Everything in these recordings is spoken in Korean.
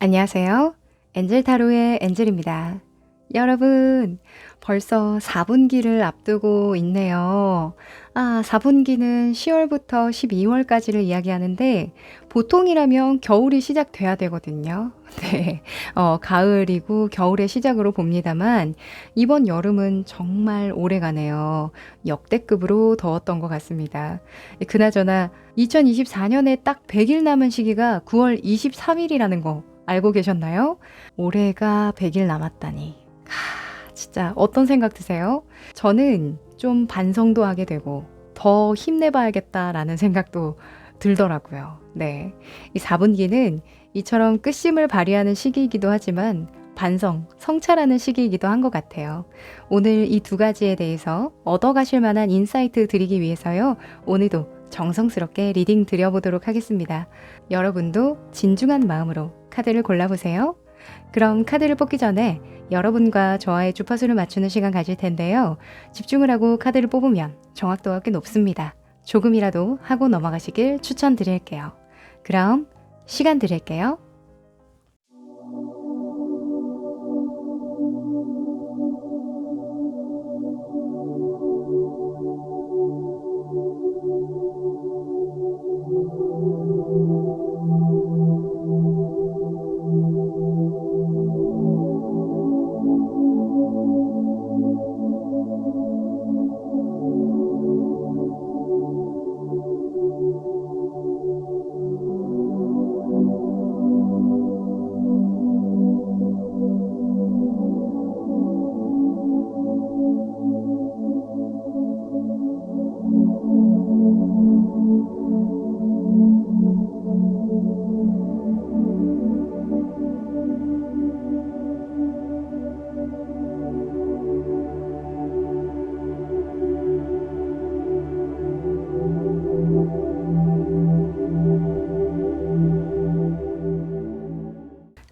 안녕하세요. 엔젤 타로의 엔젤입니다. 여러분, 벌써 4분기를 앞두고 있네요. 4분기는 10월부터 12월까지를 이야기하는데, 보통이라면 겨울이 시작돼야 되거든요. 네. 가을이고 겨울의 시작으로 봅니다만, 이번 여름은 정말 오래 가네요. 역대급으로 더웠던 것 같습니다. 그나저나, 2024년에 딱 100일 남은 시기가 9월 23일이라는 거 알고 계셨나요? 올해가 100일 남았다니. 진짜 어떤 생각 드세요? 저는 좀 반성도 하게 되고 더 힘내봐야겠다라는 생각도 들더라고요. 네. 이 4분기는 이처럼 끝심을 발휘하는 시기이기도 하지만 반성, 성찰하는 시기이기도 한 것 같아요. 오늘 이 두 가지에 대해서 얻어가실 만한 인사이트 드리기 위해서요. 오늘도 정성스럽게 리딩 드려보도록 하겠습니다. 여러분도 진중한 마음으로 카드를 골라보세요. 그럼 카드를 뽑기 전에 여러분과 저와의 주파수를 맞추는 시간 가질 텐데요. 집중을 하고 카드를 뽑으면 정확도가 꽤 높습니다. 조금이라도 하고 넘어가시길 추천드릴게요. 그럼 시간 드릴게요.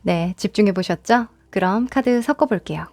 네, 집중해 보셨죠? 그럼 카드 섞어 볼게요.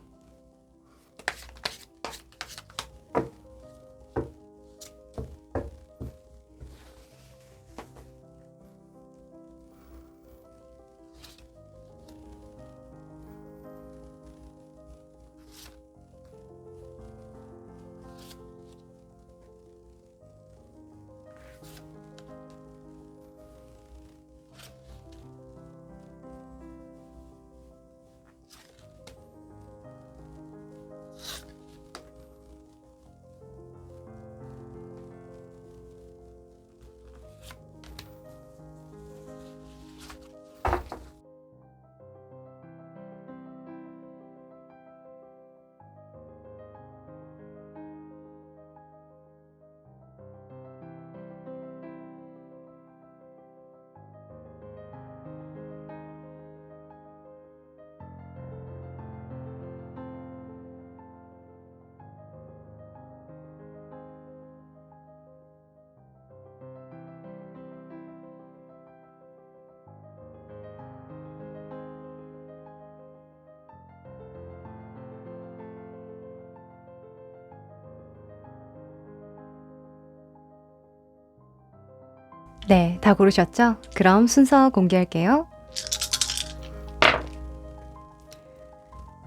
네, 다 고르셨죠? 그럼 순서 공개할게요.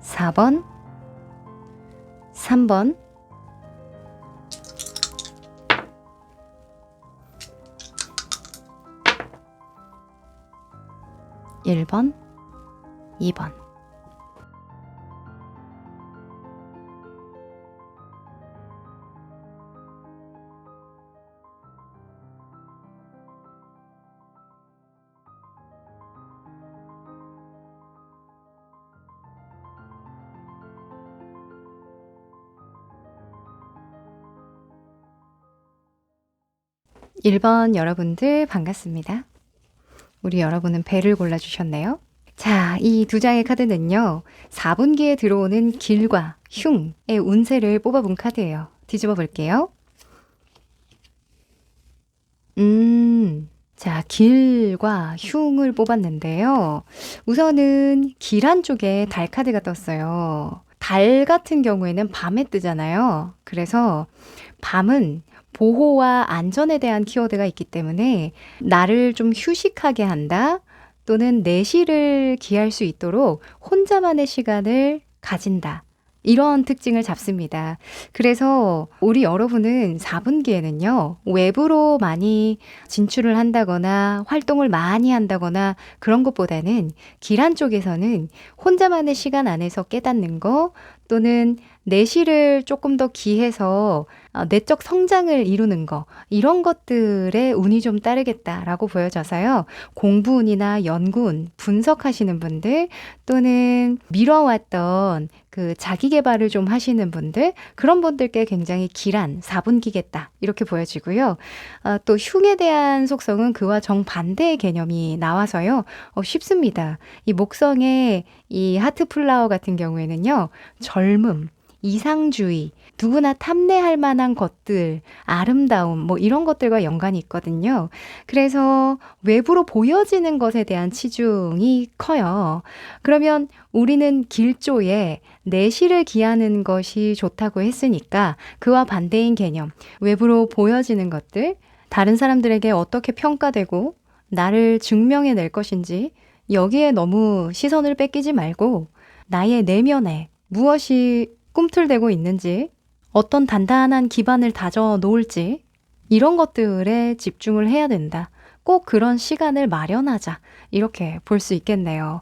4번, 3번, 1번, 2번. 일 번 여러분들 반갑습니다. 우리 여러분은 배를 골라주셨네요. 자, 이 두 장의 카드는요. 4분기에 들어오는 길과 흉의 운세를 뽑아본 카드예요. 뒤집어 볼게요. 자, 길과 흉을 뽑았는데요. 우선은 길 한쪽에 달 카드가 떴어요. 달 같은 경우에는 밤에 뜨잖아요. 그래서 밤은 보호와 안전에 대한 키워드가 있기 때문에 나를 좀 휴식하게 한다. 또는 내실을 기할 수 있도록 혼자만의 시간을 가진다. 이런 특징을 잡습니다. 그래서 우리 여러분은 4분기에는요, 외부로 많이 진출을 한다거나 활동을 많이 한다거나 그런 것보다는 길 한쪽에서는 혼자만의 시간 안에서 깨닫는 거 또는 내실을 조금 더 기해서 내적 성장을 이루는 거 이런 것들에 운이 좀 따르겠다라고 보여져서요. 공부운이나 연구운, 분석하시는 분들 또는 미뤄왔던 그 자기 개발을 좀 하시는 분들 그런 분들께 굉장히 길한 4분기겠다 이렇게 보여지고요. 또 흉에 대한 속성은 그와 정반대의 개념이 나와서요. 쉽습니다. 이 목성의 이 하트 플라워 같은 경우에는요. 젊음, 이상주의, 누구나 탐내할 만한 것들, 아름다움, 뭐 이런 것들과 연관이 있거든요. 그래서 외부로 보여지는 것에 대한 치중이 커요. 그러면 우리는 길조에 내실을 기하는 것이 좋다고 했으니까 그와 반대인 개념, 외부로 보여지는 것들, 다른 사람들에게 어떻게 평가되고 나를 증명해낼 것인지 여기에 너무 시선을 뺏기지 말고 나의 내면에 무엇이 꿈틀대고 있는지, 어떤 단단한 기반을 다져 놓을지 이런 것들에 집중을 해야 된다. 꼭 그런 시간을 마련하자. 이렇게 볼 수 있겠네요.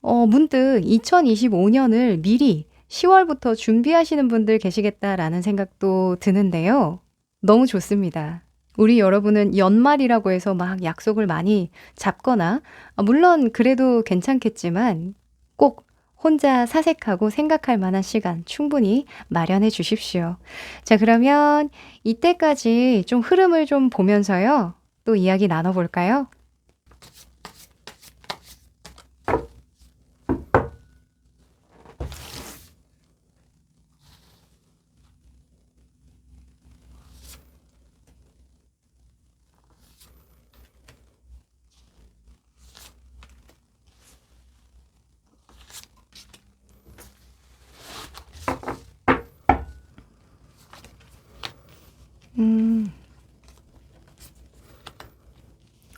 문득 2025년을 미리 10월부터 준비하시는 분들 계시겠다라는 생각도 드는데요. 너무 좋습니다. 우리 여러분은 연말이라고 해서 막 약속을 많이 잡거나 물론 그래도 괜찮겠지만 꼭 혼자 사색하고 생각할 만한 시간 충분히 마련해 주십시오. 자, 그러면 이때까지 좀 흐름을 좀 보면서요. 또 이야기 나눠볼까요?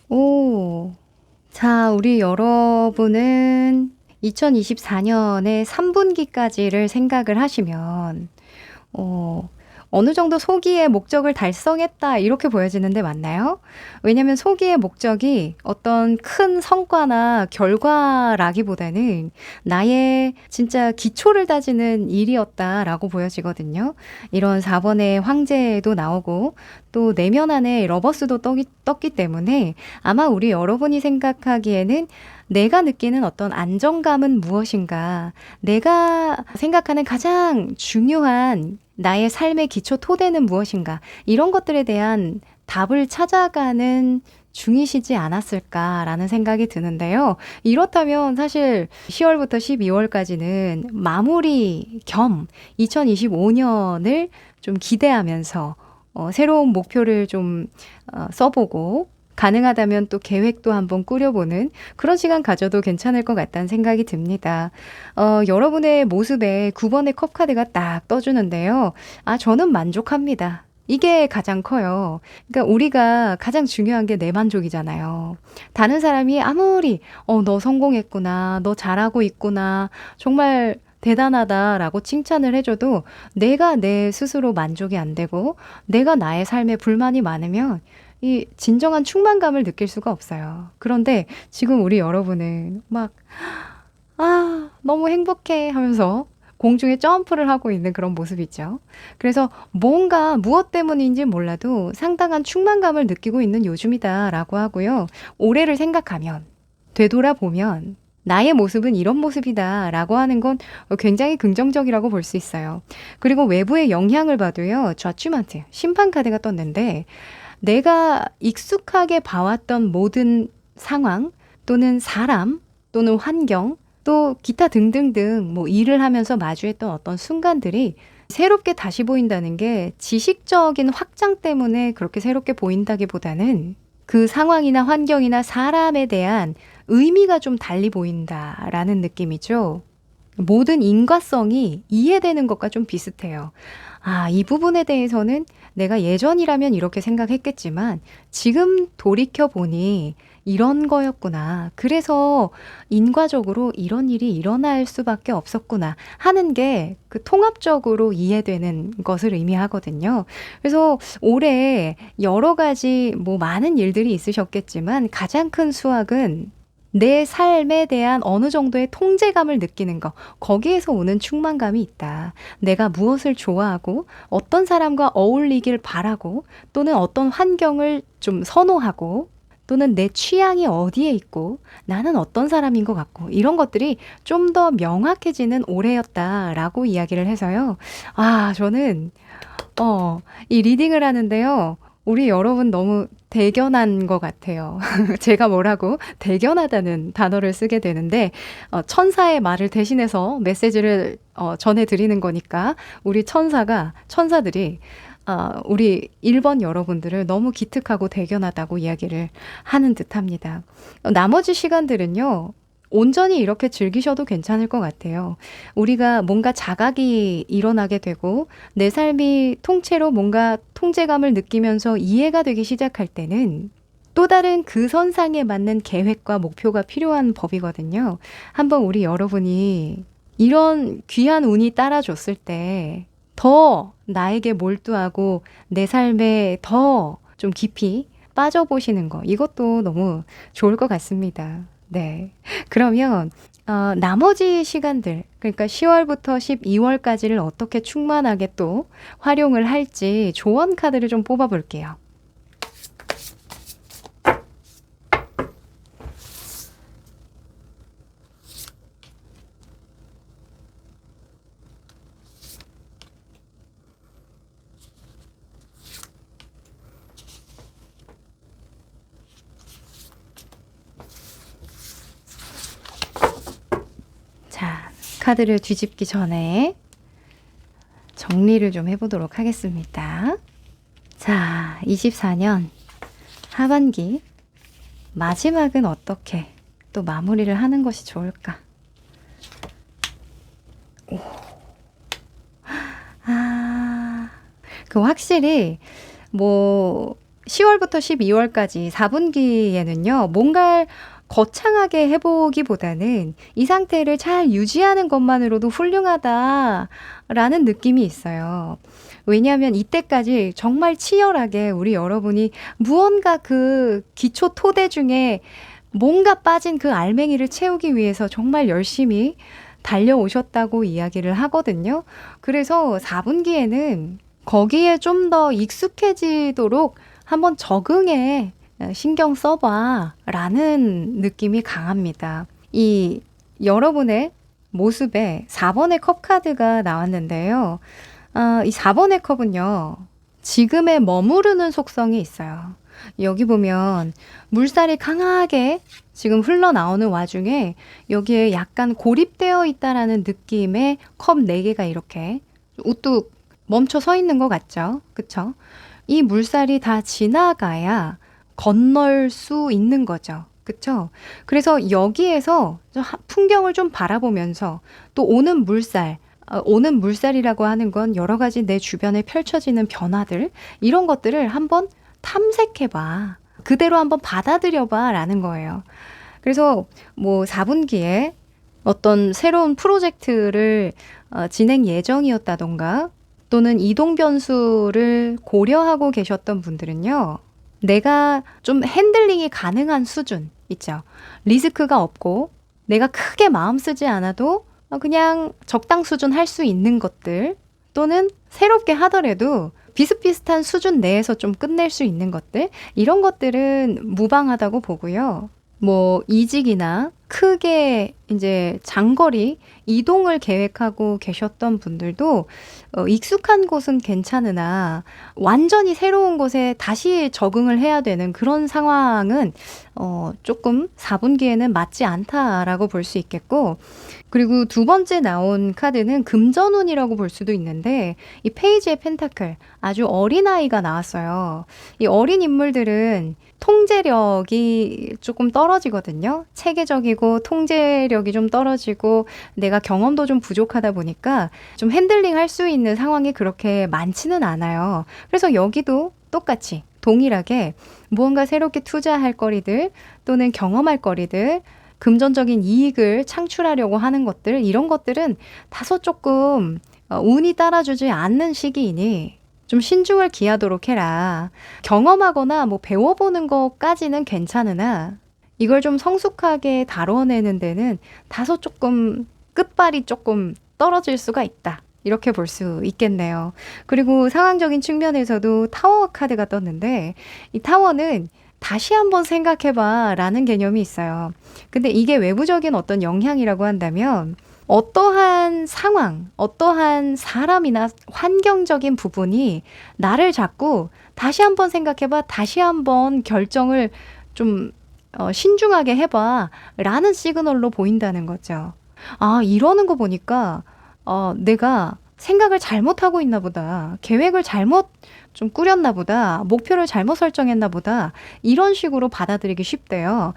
오. 자, 우리 여러분은 2024년의 3분기까지를 생각을 하시면, 어느 정도 소기의 목적을 달성했다, 이렇게 보여지는데 맞나요? 왜냐면 소기의 목적이 어떤 큰 성과나 결과라기보다는 나의 진짜 기초를 다지는 일이었다라고 보여지거든요. 이런 4번의 황제도 나오고 또 내면 안에 러버스도 떴기 때문에 아마 우리 여러분이 생각하기에는 내가 느끼는 어떤 안정감은 무엇인가? 내가 생각하는 가장 중요한 나의 삶의 기초 토대는 무엇인가? 이런 것들에 대한 답을 찾아가는 중이시지 않았을까라는 생각이 드는데요. 이렇다면 사실 10월부터 12월까지는 마무리 겸 2025년을 좀 기대하면서 새로운 목표를 좀 써보고 가능하다면 또 계획도 한번 꾸려보는 그런 시간 가져도 괜찮을 것 같다는 생각이 듭니다. 여러분의 모습에 9번의 컵 카드가 딱 떠주는데요. 저는 만족합니다. 이게 가장 커요. 그러니까 우리가 가장 중요한 게 내 만족이잖아요. 다른 사람이 아무리 너 성공했구나, 너 잘하고 있구나, 정말 대단하다라고 칭찬을 해줘도 내가 내 스스로 만족이 안 되고 내가 나의 삶에 불만이 많으면 이 진정한 충만감을 느낄 수가 없어요. 그런데 지금 우리 여러분은 막 너무 행복해 하면서 공중에 점프를 하고 있는 그런 모습이죠. 그래서 뭔가 무엇 때문인지 몰라도 상당한 충만감을 느끼고 있는 요즘이다라고 하고요. 올해를 생각하면, 되돌아보면 나의 모습은 이런 모습이다라고 하는 건 굉장히 긍정적이라고 볼 수 있어요. 그리고 외부의 영향을 봐도요. 저주먼트, 심판 카드가 떴는데 내가 익숙하게 봐왔던 모든 상황 또는 사람 또는 환경 또 기타 등등등 뭐 일을 하면서 마주했던 어떤 순간들이 새롭게 다시 보인다는 게 지식적인 확장 때문에 그렇게 새롭게 보인다기보다는 그 상황이나 환경이나 사람에 대한 의미가 좀 달리 보인다라는 느낌이죠. 모든 인과성이 이해되는 것과 좀 비슷해요. 이 부분에 대해서는 내가 예전이라면 이렇게 생각했겠지만 지금 돌이켜보니 이런 거였구나. 그래서 인과적으로 이런 일이 일어날 수밖에 없었구나 하는 게 그 통합적으로 이해되는 것을 의미하거든요. 그래서 올해 여러 가지 뭐 많은 일들이 있으셨겠지만 가장 큰 수확은 내 삶에 대한 어느 정도의 통제감을 느끼는 거, 거기에서 오는 충만감이 있다. 내가 무엇을 좋아하고 어떤 사람과 어울리길 바라고 또는 어떤 환경을 좀 선호하고 또는 내 취향이 어디에 있고 나는 어떤 사람인 것 같고 이런 것들이 좀 더 명확해지는 올해였다라고 이야기를 해서요. 저는 이 리딩을 하는데요. 우리 여러분 너무 대견한 것 같아요. 제가 뭐라고 대견하다는 단어를 쓰게 되는데 천사의 말을 대신해서 메시지를 전해드리는 거니까 우리 천사들이 우리 1번 여러분들을 너무 기특하고 대견하다고 이야기를 하는 듯합니다. 나머지 시간들은요. 온전히 이렇게 즐기셔도 괜찮을 것 같아요. 우리가 뭔가 자각이 일어나게 되고 내 삶이 통째로 뭔가 통제감을 느끼면서 이해가 되기 시작할 때는 또 다른 그 선상에 맞는 계획과 목표가 필요한 법이거든요. 한번 우리 여러분이 이런 귀한 운이 따라줬을 때 더 나에게 몰두하고 내 삶에 더 좀 깊이 빠져보시는 거, 이것도 너무 좋을 것 같습니다. 네. 그러면 나머지 시간들, 그러니까 10월부터 12월까지를 어떻게 충만하게 또 활용을 할지 조언 카드를 좀 뽑아 볼게요. 자, 카드를 뒤집기 전에 정리를 좀 해보도록 하겠습니다. 자, 24년 하반기 마지막은 어떻게 또 마무리를 하는 것이 좋을까? 확실히 뭐 10월부터 12월까지 4분기에는요. 뭔가를 거창하게 해보기보다는 이 상태를 잘 유지하는 것만으로도 훌륭하다라는 느낌이 있어요. 왜냐하면 이때까지 정말 치열하게 우리 여러분이 무언가 그 기초 토대 중에 뭔가 빠진 그 알맹이를 채우기 위해서 정말 열심히 달려오셨다고 이야기를 하거든요. 그래서 4분기에는 거기에 좀 더 익숙해지도록 한번 적응해 신경 써봐 라는 느낌이 강합니다. 이 여러분의 모습에 4번의 컵 카드가 나왔는데요. 이 4번의 컵은요. 지금에 머무르는 속성이 있어요. 여기 보면 물살이 강하게 지금 흘러나오는 와중에 여기에 약간 고립되어 있다라는 느낌의 컵 4개가 이렇게 우뚝 멈춰 서 있는 것 같죠? 그쵸? 이 물살이 다 지나가야 건널 수 있는 거죠. 그쵸? 그래서 여기에서 풍경을 좀 바라보면서 또 오는 물살이라고 하는 건 여러 가지 내 주변에 펼쳐지는 변화들, 이런 것들을 한번 탐색해봐. 그대로 한번 받아들여봐 라는 거예요. 그래서 뭐 4분기에 어떤 새로운 프로젝트를 진행 예정이었다던가 또는 이동 변수를 고려하고 계셨던 분들은요. 내가 좀 핸들링이 가능한 수준 있죠. 리스크가 없고 내가 크게 마음 쓰지 않아도 그냥 적당 수준 할 수 있는 것들, 또는 새롭게 하더라도 비슷비슷한 수준 내에서 좀 끝낼 수 있는 것들, 이런 것들은 무방하다고 보고요. 뭐 이직이나 크게 이제 장거리 이동을 계획하고 계셨던 분들도 익숙한 곳은 괜찮으나 완전히 새로운 곳에 다시 적응을 해야 되는 그런 상황은 조금 4분기에는 맞지 않다라고 볼 수 있겠고, 그리고 두 번째 나온 카드는 금전운이라고 볼 수도 있는데, 이 페이지의 펜타클, 아주 어린아이가 나왔어요. 이 어린 인물들은 통제력이 조금 떨어지거든요. 체계적이고 통제력이 좀 떨어지고 내가 경험도 좀 부족하다 보니까 좀 핸들링 할 수 있는 상황이 그렇게 많지는 않아요. 그래서 여기도 똑같이 동일하게 무언가 새롭게 투자할 거리들 또는 경험할 거리들, 금전적인 이익을 창출하려고 하는 것들, 이런 것들은 다소 조금 운이 따라주지 않는 시기이니 좀 신중을 기하도록 해라. 경험하거나 뭐 배워보는 것까지는 괜찮으나 이걸 좀 성숙하게 다뤄내는 데는 다소 조금 끝발이 조금 떨어질 수가 있다. 이렇게 볼 수 있겠네요. 그리고 상황적인 측면에서도 타워 카드가 떴는데 이 타워는 다시 한번 생각해봐 라는 개념이 있어요. 근데 이게 외부적인 어떤 영향이라고 한다면 어떠한 상황, 어떠한 사람이나 환경적인 부분이 나를 자꾸 다시 한번 생각해봐, 다시 한번 결정을 좀 신중하게 해봐 라는 시그널로 보인다는 거죠. 아, 이러는 거 보니까 내가 생각을 잘못하고 있나 보다. 계획을 잘못 좀 꾸렸나 보다. 목표를 잘못 설정했나 보다. 이런 식으로 받아들이기 쉽대요.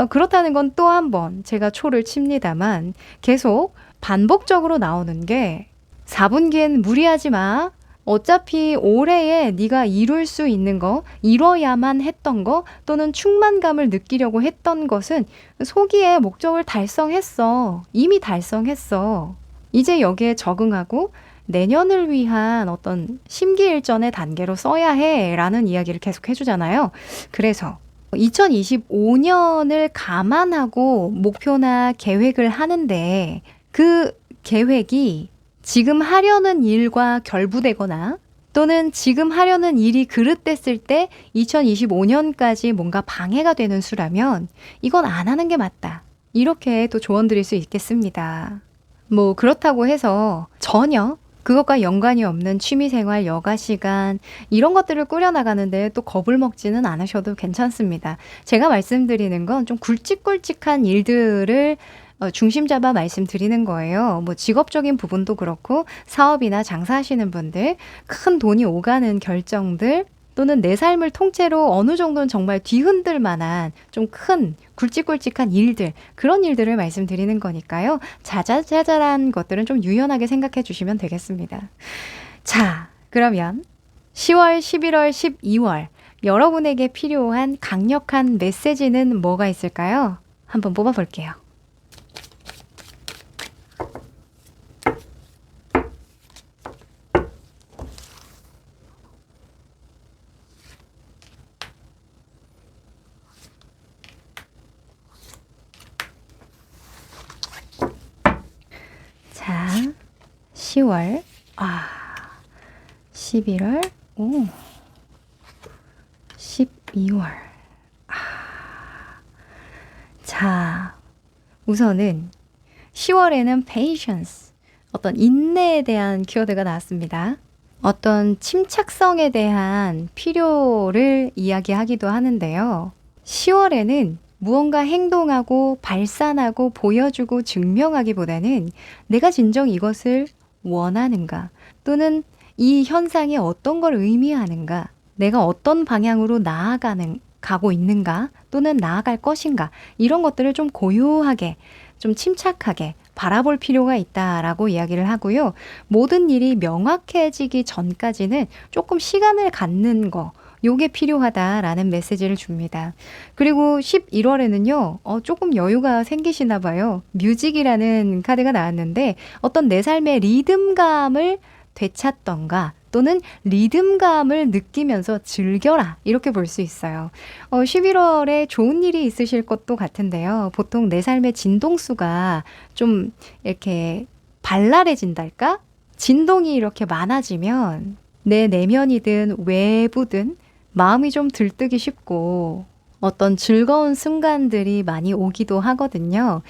그렇다는 건 또 한 번 제가 초를 칩니다만 계속 반복적으로 나오는 게 4분기엔 무리하지 마. 어차피 올해에 네가 이룰 수 있는 거, 이뤄야만 했던 거 또는 충만감을 느끼려고 했던 것은 소기의 목적을 달성했어. 이미 달성했어. 이제 여기에 적응하고 내년을 위한 어떤 심기일전의 단계로 써야 해 라는 이야기를 계속 해주잖아요. 그래서 2025년을 감안하고 목표나 계획을 하는데 그 계획이 지금 하려는 일과 결부되거나 또는 지금 하려는 일이 그릇됐을 때 2025년까지 뭔가 방해가 되는 수라면 이건 안 하는 게 맞다. 이렇게 또 조언 드릴 수 있겠습니다. 뭐 그렇다고 해서 전혀 그것과 연관이 없는 취미생활, 여가시간 이런 것들을 꾸려나가는데 또 겁을 먹지는 않으셔도 괜찮습니다. 제가 말씀드리는 건 좀 굵직굵직한 일들을 중심 잡아 말씀드리는 거예요. 뭐 직업적인 부분도 그렇고 사업이나 장사하시는 분들, 큰 돈이 오가는 결정들 또는 내 삶을 통째로 어느 정도는 정말 뒤흔들 만한 좀 큰 굵직굵직한 일들, 그런 일들을 말씀드리는 거니까요. 자잘자잘한 것들은 좀 유연하게 생각해 주시면 되겠습니다. 자, 그러면 10월, 11월, 12월 여러분에게 필요한 강력한 메시지는 뭐가 있을까요? 한번 뽑아볼게요. 자, 10월, 11월, 12월. 자, 우선은 10월에는 patience, 어떤 인내에 대한 키워드가 나왔습니다. 어떤 침착성에 대한 필요를 이야기하기도 하는데요. 10월에는 무언가 행동하고 발산하고 보여주고 증명하기보다는 내가 진정 이것을 원하는가 또는 이 현상이 어떤 걸 의미하는가, 내가 어떤 방향으로 가고 있는가 또는 나아갈 것인가, 이런 것들을 좀 고요하게 좀 침착하게 바라볼 필요가 있다라고 이야기를 하고요. 모든 일이 명확해지기 전까지는 조금 시간을 갖는 거, 요게 필요하다라는 메시지를 줍니다. 그리고 11월에는요, 조금 여유가 생기시나 봐요. 뮤직이라는 카드가 나왔는데 어떤 내 삶의 리듬감을 되찾던가 또는 리듬감을 느끼면서 즐겨라, 이렇게 볼 수 있어요. 11월에 좋은 일이 있으실 것도 같은데요. 보통 내 삶의 진동수가 좀 이렇게 발랄해진달까? 진동이 이렇게 많아지면 내 내면이든 외부든 마음이 좀 들뜨기 쉽고 어떤 즐거운 순간들이 많이 오기도 하거든요.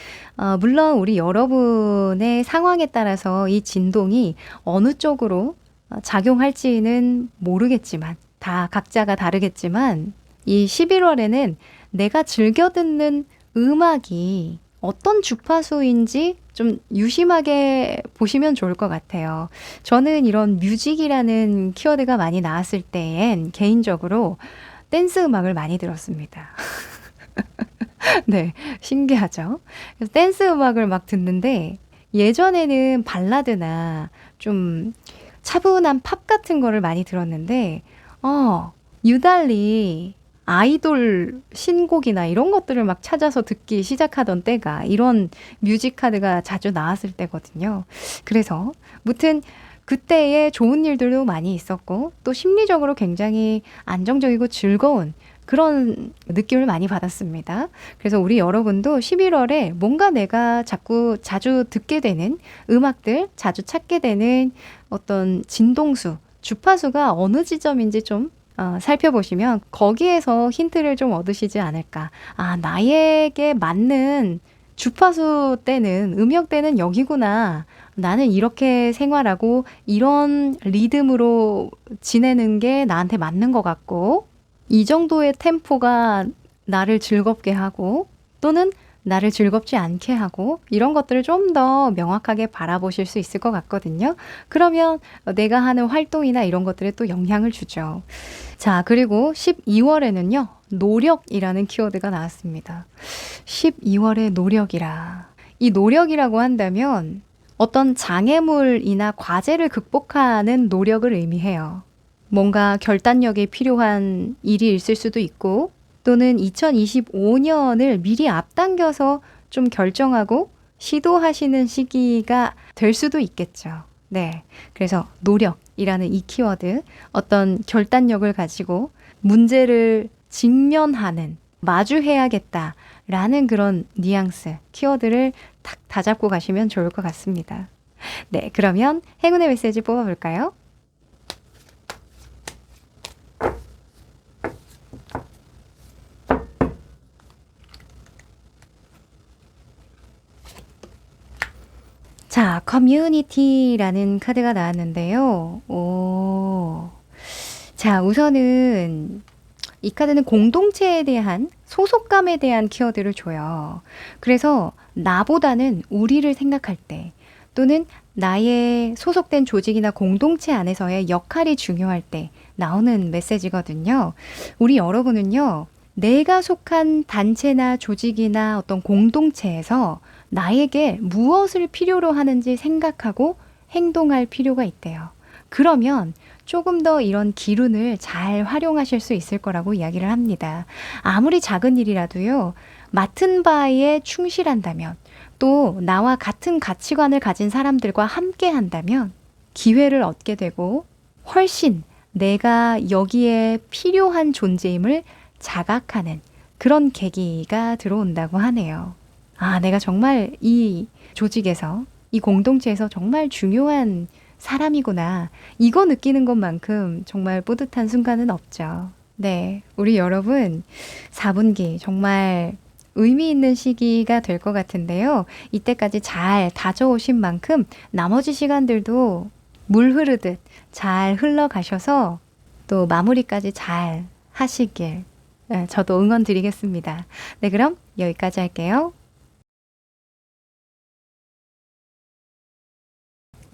물론 우리 여러분의 상황에 따라서 이 진동이 어느 쪽으로 작용할지는 모르겠지만, 다 각자가 다르겠지만, 이 11월에는 내가 즐겨 듣는 음악이 어떤 주파수인지 좀 유심하게 보시면 좋을 것 같아요. 저는 이런 뮤직이라는 키워드가 많이 나왔을 때엔 개인적으로 댄스 음악을 많이 들었습니다. 네, 신기하죠? 그래서 댄스 음악을 막 듣는데 예전에는 발라드나 좀 차분한 팝 같은 거를 많이 들었는데 유달리 아이돌 신곡이나 이런 것들을 막 찾아서 듣기 시작하던 때가 이런 뮤직 카드가 자주 나왔을 때거든요. 그래서 무튼 그때의 좋은 일들도 많이 있었고 또 심리적으로 굉장히 안정적이고 즐거운 그런 느낌을 많이 받았습니다. 그래서 우리 여러분도 11월에 뭔가 내가 자꾸 자주 듣게 되는 음악들, 자주 찾게 되는 어떤 진동수, 주파수가 어느 지점인지 좀 살펴보시면 거기에서 힌트를 좀 얻으시지 않을까. 아, 나에게 맞는 주파수 때는, 음역 때는 여기구나. 나는 이렇게 생활하고 이런 리듬으로 지내는 게 나한테 맞는 것 같고, 이 정도의 템포가 나를 즐겁게 하고, 또는 나를 즐겁지 않게 하고, 이런 것들을 좀 더 명확하게 바라보실 수 있을 것 같거든요. 그러면 내가 하는 활동이나 이런 것들에 또 영향을 주죠. 자, 그리고 12월에는요, 노력이라는 키워드가 나왔습니다. 12월의 노력이라. 이 노력이라고 한다면 어떤 장애물이나 과제를 극복하는 노력을 의미해요. 뭔가 결단력이 필요한 일이 있을 수도 있고, 또는 2025년을 미리 앞당겨서 좀 결정하고 시도하시는 시기가 될 수도 있겠죠. 네. 그래서 노력이라는 이 키워드, 어떤 결단력을 가지고 문제를 직면하는, 마주해야겠다라는 그런 뉘앙스, 키워드를 탁 다잡고 가시면 좋을 것 같습니다. 네. 그러면 행운의 메시지 뽑아볼까요? 자, 커뮤니티라는 카드가 나왔는데요. 오. 자, 우선은 이 카드는 공동체에 대한 소속감에 대한 키워드를 줘요. 그래서 나보다는 우리를 생각할 때 또는 나의 소속된 조직이나 공동체 안에서의 역할이 중요할 때 나오는 메시지거든요. 우리 여러분은요, 내가 속한 단체나 조직이나 어떤 공동체에서 나에게 무엇을 필요로 하는지 생각하고 행동할 필요가 있대요. 그러면 조금 더 이런 기운을 잘 활용하실 수 있을 거라고 이야기를 합니다. 아무리 작은 일이라도요, 맡은 바에 충실한다면, 또 나와 같은 가치관을 가진 사람들과 함께 한다면 기회를 얻게 되고 훨씬 내가 여기에 필요한 존재임을 자각하는 그런 계기가 들어온다고 하네요. 아, 내가 정말 이 조직에서, 이 공동체에서 정말 중요한 사람이구나. 이거 느끼는 것만큼 정말 뿌듯한 순간은 없죠. 네, 우리 여러분 4분기 정말 의미 있는 시기가 될 것 같은데요. 이때까지 잘 다져오신 만큼 나머지 시간들도 물 흐르듯 잘 흘러가셔서 또 마무리까지 잘 하시길 저도 응원 드리겠습니다. 네, 그럼 여기까지 할게요.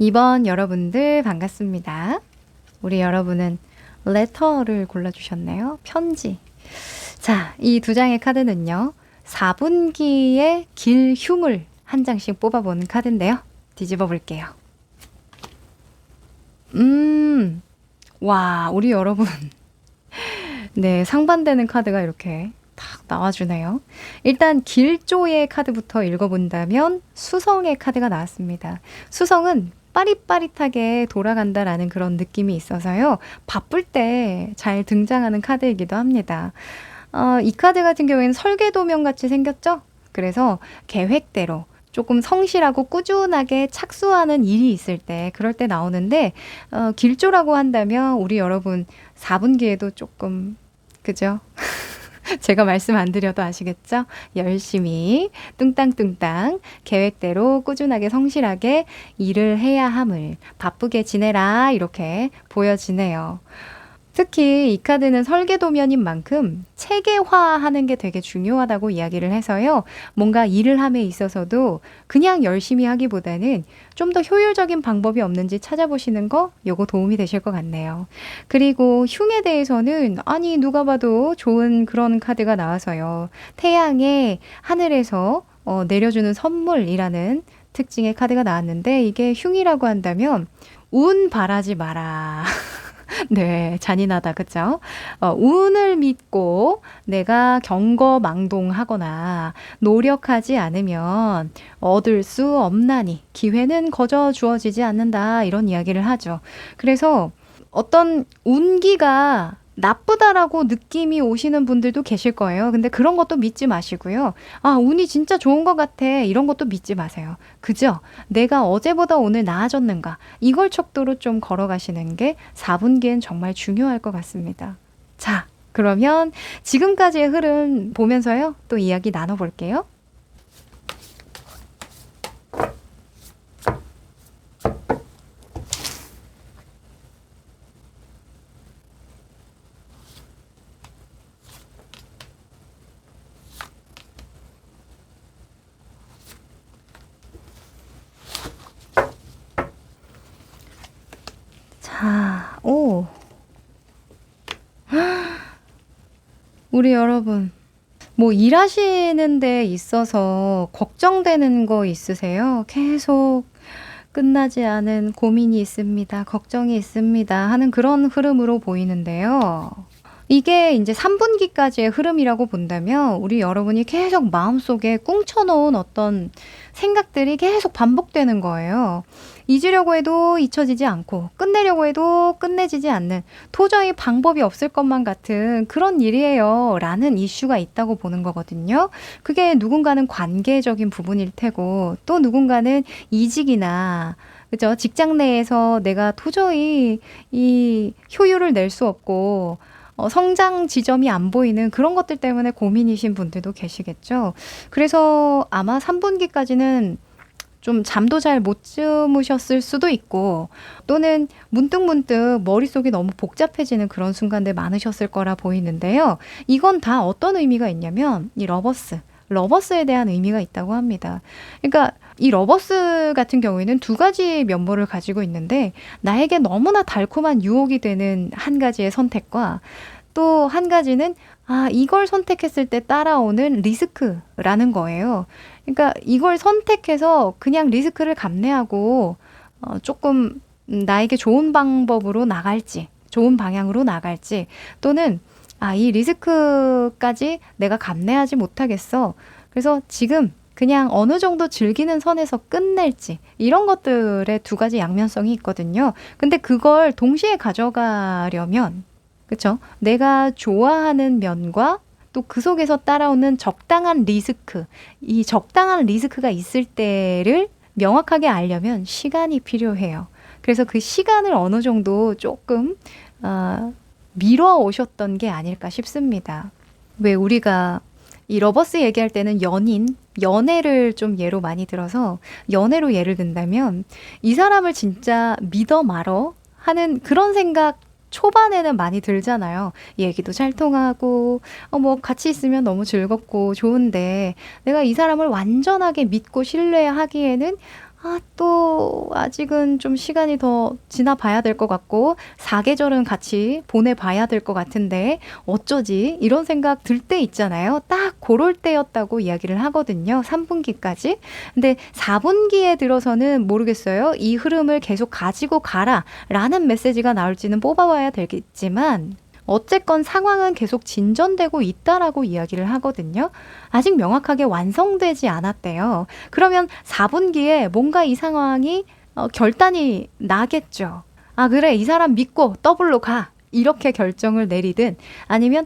이번 여러분들 반갑습니다. 우리 여러분은 레터를 골라주셨네요. 편지. 자, 이 두 장의 카드는요, 4분기의 길흉을 한 장씩 뽑아보는 카드인데요. 뒤집어 볼게요. 와, 우리 여러분. 네, 상반되는 카드가 이렇게 탁 나와주네요. 일단 길조의 카드부터 읽어본다면 수성의 카드가 나왔습니다. 수성은 빠릿빠릿하게 돌아간다라는 그런 느낌이 있어서요. 바쁠 때 잘 등장하는 카드이기도 합니다. 이 카드 같은 경우에는 설계도면 같이 생겼죠? 그래서 계획대로 조금 성실하고 꾸준하게 착수하는 일이 있을 때, 그럴 때 나오는데, 길조라고 한다면 우리 여러분 4분기에도 조금, 그죠? 제가 말씀 안 드려도 아시겠죠? 열심히 뚱땅뚱땅 계획대로 꾸준하게 성실하게 일을 해야 함을, 바쁘게 지내라, 이렇게 보여지네요. 특히 이 카드는 설계도면인 만큼 체계화하는 게 되게 중요하다고 이야기를 해서요. 뭔가 일을 함에 있어서도 그냥 열심히 하기보다는 좀 더 효율적인 방법이 없는지 찾아보시는 거, 요거 도움이 되실 것 같네요. 그리고 흉에 대해서는 아니 누가 봐도 좋은 그런 카드가 나와서요. 태양의 하늘에서 내려주는 선물이라는 특징의 카드가 나왔는데, 이게 흉이라고 한다면 운 바라지 마라. 네, 잔인하다. 그쵸? 운을 믿고 내가 경거망동하거나 노력하지 않으면 얻을 수 없나니 기회는 거저 주어지지 않는다. 이런 이야기를 하죠. 그래서 어떤 운기가 나쁘다라고 느낌이 오시는 분들도 계실 거예요. 근데 그런 것도 믿지 마시고요. 아, 운이 진짜 좋은 것 같아. 이런 것도 믿지 마세요. 그죠? 내가 어제보다 오늘 나아졌는가? 이걸 척도로 좀 걸어가시는 게 4분기엔 정말 중요할 것 같습니다. 자, 그러면 지금까지의 흐름 보면서요. 또 이야기 나눠볼게요. 자, 오, 우리 여러분. 뭐 일하시는 데 있어서 걱정되는 거 있으세요? 계속 끝나지 않은 고민이 있습니다. 걱정이 있습니다. 하는 그런 흐름으로 보이는데요. 이게 이제 3분기까지의 흐름이라고 본다면 우리 여러분이 계속 마음속에 꿍쳐놓은 어떤 생각들이 계속 반복되는 거예요. 잊으려고 해도 잊혀지지 않고 끝내려고 해도 끝내지지 않는 도저히 방법이 없을 것만 같은 그런 일이에요. 라는 이슈가 있다고 보는 거거든요. 그게 누군가는 관계적인 부분일 테고 또 누군가는 이직이나 그죠? 직장 내에서 내가 도저히 이 효율을 낼 수 없고 성장 지점이 안 보이는 그런 것들 때문에 고민이신 분들도 계시겠죠. 그래서 아마 3분기까지는 좀 잠도 잘 못 주무셨을 수도 있고 또는 문득문득 머릿속이 너무 복잡해지는 그런 순간들 많으셨을 거라 보이는데요. 이건 다 어떤 의미가 있냐면 이 러버스에 대한 의미가 있다고 합니다. 그러니까 이 러버스 같은 경우에는 두 가지 면모를 가지고 있는데 나에게 너무나 달콤한 유혹이 되는 한 가지의 선택과 또 한 가지는 이걸 선택했을 때 따라오는 리스크라는 거예요. 그러니까 이걸 선택해서 그냥 리스크를 감내하고 조금 나에게 좋은 방법으로 나갈지, 좋은 방향으로 나갈지, 또는 이 리스크까지 내가 감내하지 못하겠어. 그래서 지금 그냥 어느 정도 즐기는 선에서 끝낼지, 이런 것들의 두 가지 양면성이 있거든요. 근데 그걸 동시에 가져가려면, 그쵸? 내가 좋아하는 면과 또 그 속에서 따라오는 적당한 리스크, 이 적당한 리스크가 있을 때를 명확하게 알려면 시간이 필요해요. 그래서 그 시간을 어느 정도 조금 미뤄 오셨던 게 아닐까 싶습니다. 왜 우리가 이 러버스 얘기할 때는 연애를 좀 예로 많이 들어서 연애로 예를 든다면 이 사람을 진짜 믿어 말어 하는 그런 생각 초반에는 많이 들잖아요. 얘기도 잘 통하고, 뭐 같이 있으면 너무 즐겁고 좋은데 내가 이 사람을 완전하게 믿고 신뢰하기에는 또 아직은 좀 시간이 더 지나봐야 될 것 같고 사계절은 같이 보내봐야 될 것 같은데 어쩌지? 이런 생각 들 때 있잖아요. 딱 그럴 때였다고 이야기를 하거든요. 3분기까지. 근데 4분기에 들어서는 모르겠어요. 이 흐름을 계속 가지고 가라 라는 메시지가 나올지는 뽑아봐야 되겠지만 어쨌건 상황은 계속 진전되고 있다라고 이야기를 하거든요. 아직 명확하게 완성되지 않았대요. 그러면 4분기에 뭔가 이 상황이 결단이 나겠죠. 그래, 이 사람 믿고 더블로 가. 이렇게 결정을 내리든 아니면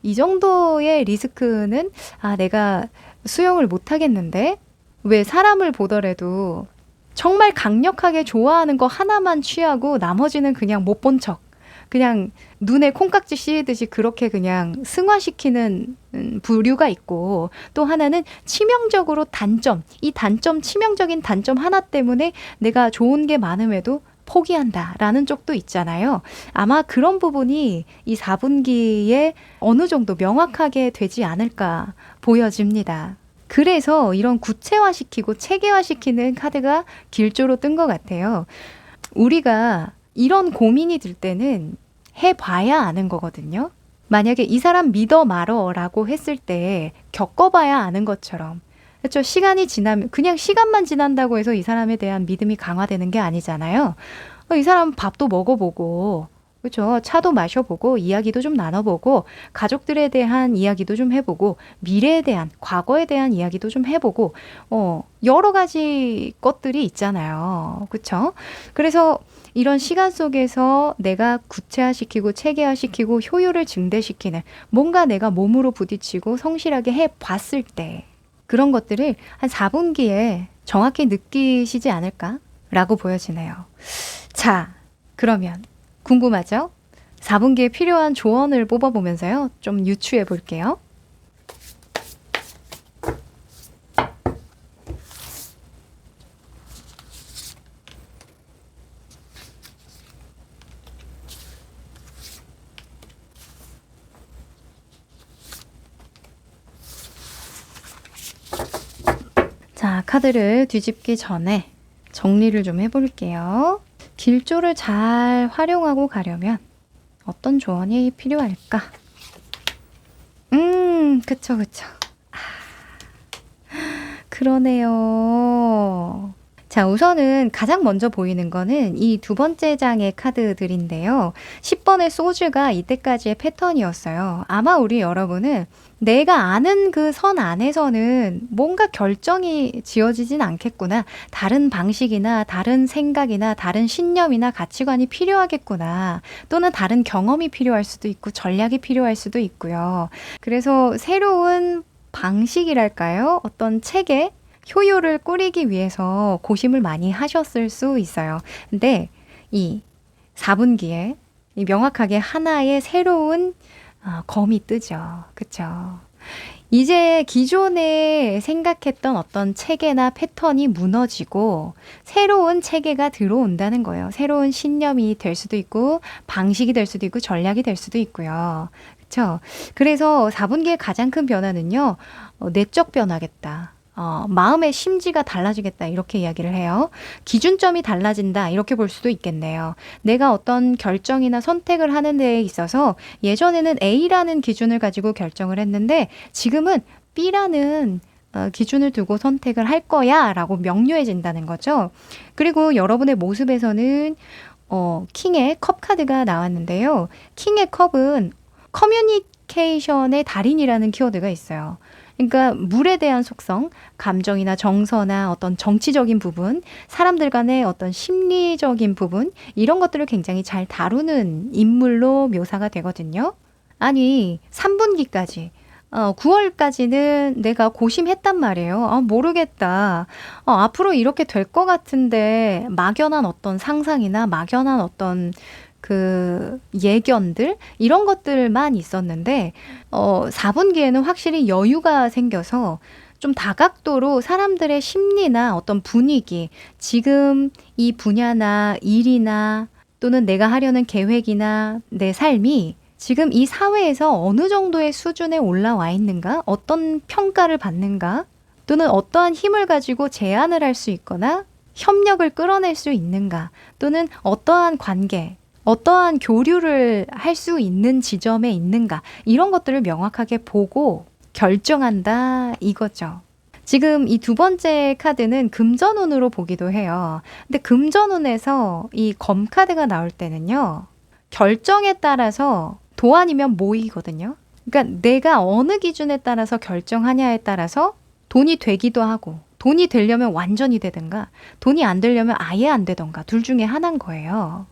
이 정도의 리스크는 내가 수용을 못 하겠는데 왜 사람을 보더라도 정말 강력하게 좋아하는 거 하나만 취하고 나머지는 그냥 못 본 척. 그냥 눈에 콩깍지 씌이듯이 그렇게 그냥 승화시키는 부류가 있고 또 하나는 치명적으로 치명적인 단점 하나 때문에 내가 좋은 게 많음에도 포기한다라는 쪽도 있잖아요. 아마 그런 부분이 이 4분기에 어느 정도 명확하게 되지 않을까 보여집니다. 그래서 이런 구체화시키고 체계화시키는 카드가 길조로 뜬 것 같아요. 우리가 이런 고민이 들 때는 해봐야 아는 거거든요. 만약에 이 사람 믿어 말어라고 했을 때 겪어봐야 아는 것처럼 그렇죠. 시간이 지나면 그냥 시간만 지난다고 해서 이 사람에 대한 믿음이 강화되는 게 아니잖아요. 이 사람 밥도 먹어보고 그죠? 차도 마셔보고, 이야기도 좀 나눠보고, 가족들에 대한 이야기도 좀 해보고, 미래에 대한, 과거에 대한 이야기도 좀 해보고, 여러 가지 것들이 있잖아요. 그쵸? 그래서 이런 시간 속에서 내가 구체화시키고, 체계화시키고, 효율을 증대시키는 뭔가 내가 몸으로 부딪히고 성실하게 해 봤을 때, 그런 것들을 한 4분기에 정확히 느끼시지 않을까? 라고 보여지네요. 자, 그러면 궁금하죠? 4분기에 필요한 조언을 뽑아보면서요. 좀 유추해 볼게요. 자, 카드를 뒤집기 전에 정리를 좀 해볼게요. 길조를 잘 활용하고 가려면 어떤 조언이 필요할까? 그쵸, 그쵸. 그러네요. 자, 우선은 가장 먼저 보이는 거는 이 두 번째 장의 카드들인데요. 10번의 소주가 이때까지의 패턴이었어요. 아마 우리 여러분은 내가 아는 그 선 안에서는 뭔가 결정이 지어지진 않겠구나. 다른 방식이나 다른 생각이나 다른 신념이나 가치관이 필요하겠구나. 또는 다른 경험이 필요할 수도 있고 전략이 필요할 수도 있고요. 그래서 새로운 방식이랄까요? 어떤 체계, 효율을 꾸리기 위해서 고심을 많이 하셨을 수 있어요. 근데 이 4분기에 명확하게 하나의 새로운 검이 뜨죠. 그쵸? 이제 기존에 생각했던 어떤 체계나 패턴이 무너지고 새로운 체계가 들어온다는 거예요. 새로운 신념이 될 수도 있고 방식이 될 수도 있고 전략이 될 수도 있고요. 그쵸? 그래서 4분기의 가장 큰 변화는요. 내적 변화겠다. 마음의 심지가 달라지겠다. 이렇게 이야기를 해요. 기준점이 달라진다. 이렇게 볼 수도 있겠네요. 내가 어떤 결정이나 선택을 하는 데에 있어서 예전에는 A라는 기준을 가지고 결정을 했는데 지금은 B라는 기준을 두고 선택을 할 거야 라고 명료해진다는 거죠. 그리고 여러분의 모습에서는 킹의 컵 카드가 나왔는데요. 킹의 컵은 커뮤니케이션의 달인이라는 키워드가 있어요. 그러니까 물에 대한 속성, 감정이나 정서나 어떤 정치적인 부분, 사람들 간의 어떤 심리적인 부분, 이런 것들을 굉장히 잘 다루는 인물로 묘사가 되거든요. 아니, 3분기까지, 9월까지는 내가 고심했단 말이에요. 모르겠다. 앞으로 이렇게 될 것 같은데, 막연한 어떤 상상이나 막연한 어떤 그 예견들 이런 것들만 있었는데 4분기에는 확실히 여유가 생겨서 좀 다각도로 사람들의 심리나 어떤 분위기, 지금 이 분야나 일이나 또는 내가 하려는 계획이나 내 삶이 지금 이 사회에서 어느 정도의 수준에 올라와 있는가? 어떤 평가를 받는가? 또는 어떠한 힘을 가지고 제안을 할 수 있거나 협력을 끌어낼 수 있는가? 또는 어떠한 관계, 어떠한 교류를 할 수 있는 지점에 있는가 이런 것들을 명확하게 보고 결정한다 이거죠. 지금 이 두 번째 카드는 금전운으로 보기도 해요. 근데 금전운에서 이 검 카드가 나올 때는요. 결정에 따라서 도 아니면 모이거든요. 그러니까 내가 어느 기준에 따라서 결정하냐에 따라서 돈이 되기도 하고 돈이 되려면 완전히 되든가 돈이 안 되려면 아예 안 되던가 둘 중에 하나인 거예요.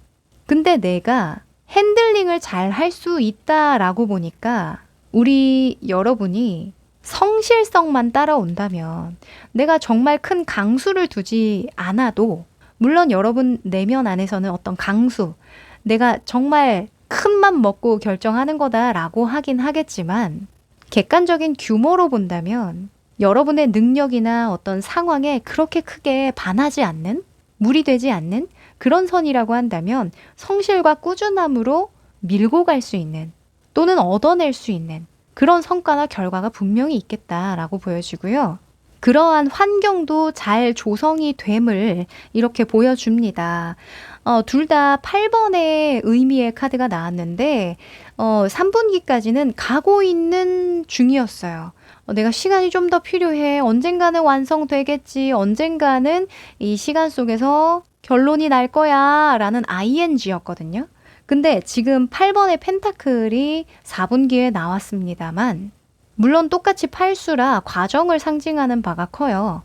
근데 내가 핸들링을 잘 할 수 있다라고 보니까 우리 여러분이 성실성만 따라온다면 내가 정말 큰 강수를 두지 않아도 물론 여러분 내면 안에서는 어떤 강수, 내가 정말 큰 맘 먹고 결정하는 거다라고 하긴 하겠지만 객관적인 규모로 본다면 여러분의 능력이나 어떤 상황에 그렇게 크게 반하지 않는, 무리되지 않는 그런 선이라고 한다면 성실과 꾸준함으로 밀고 갈 수 있는 또는 얻어낼 수 있는 그런 성과나 결과가 분명히 있겠다라고 보여지고요. 그러한 환경도 잘 조성이 됨을 이렇게 보여줍니다. 둘 다 8번의 의미의 카드가 나왔는데 3분기까지는 가고 있는 중이었어요. 내가 시간이 좀 더 필요해. 언젠가는 완성되겠지. 언젠가는 이 시간 속에서 결론이 날 거야 라는 ing였거든요. 근데 지금 8번의 펜타클이 4분기에 나왔습니다만 물론 똑같이 팔수라 과정을 상징하는 바가 커요.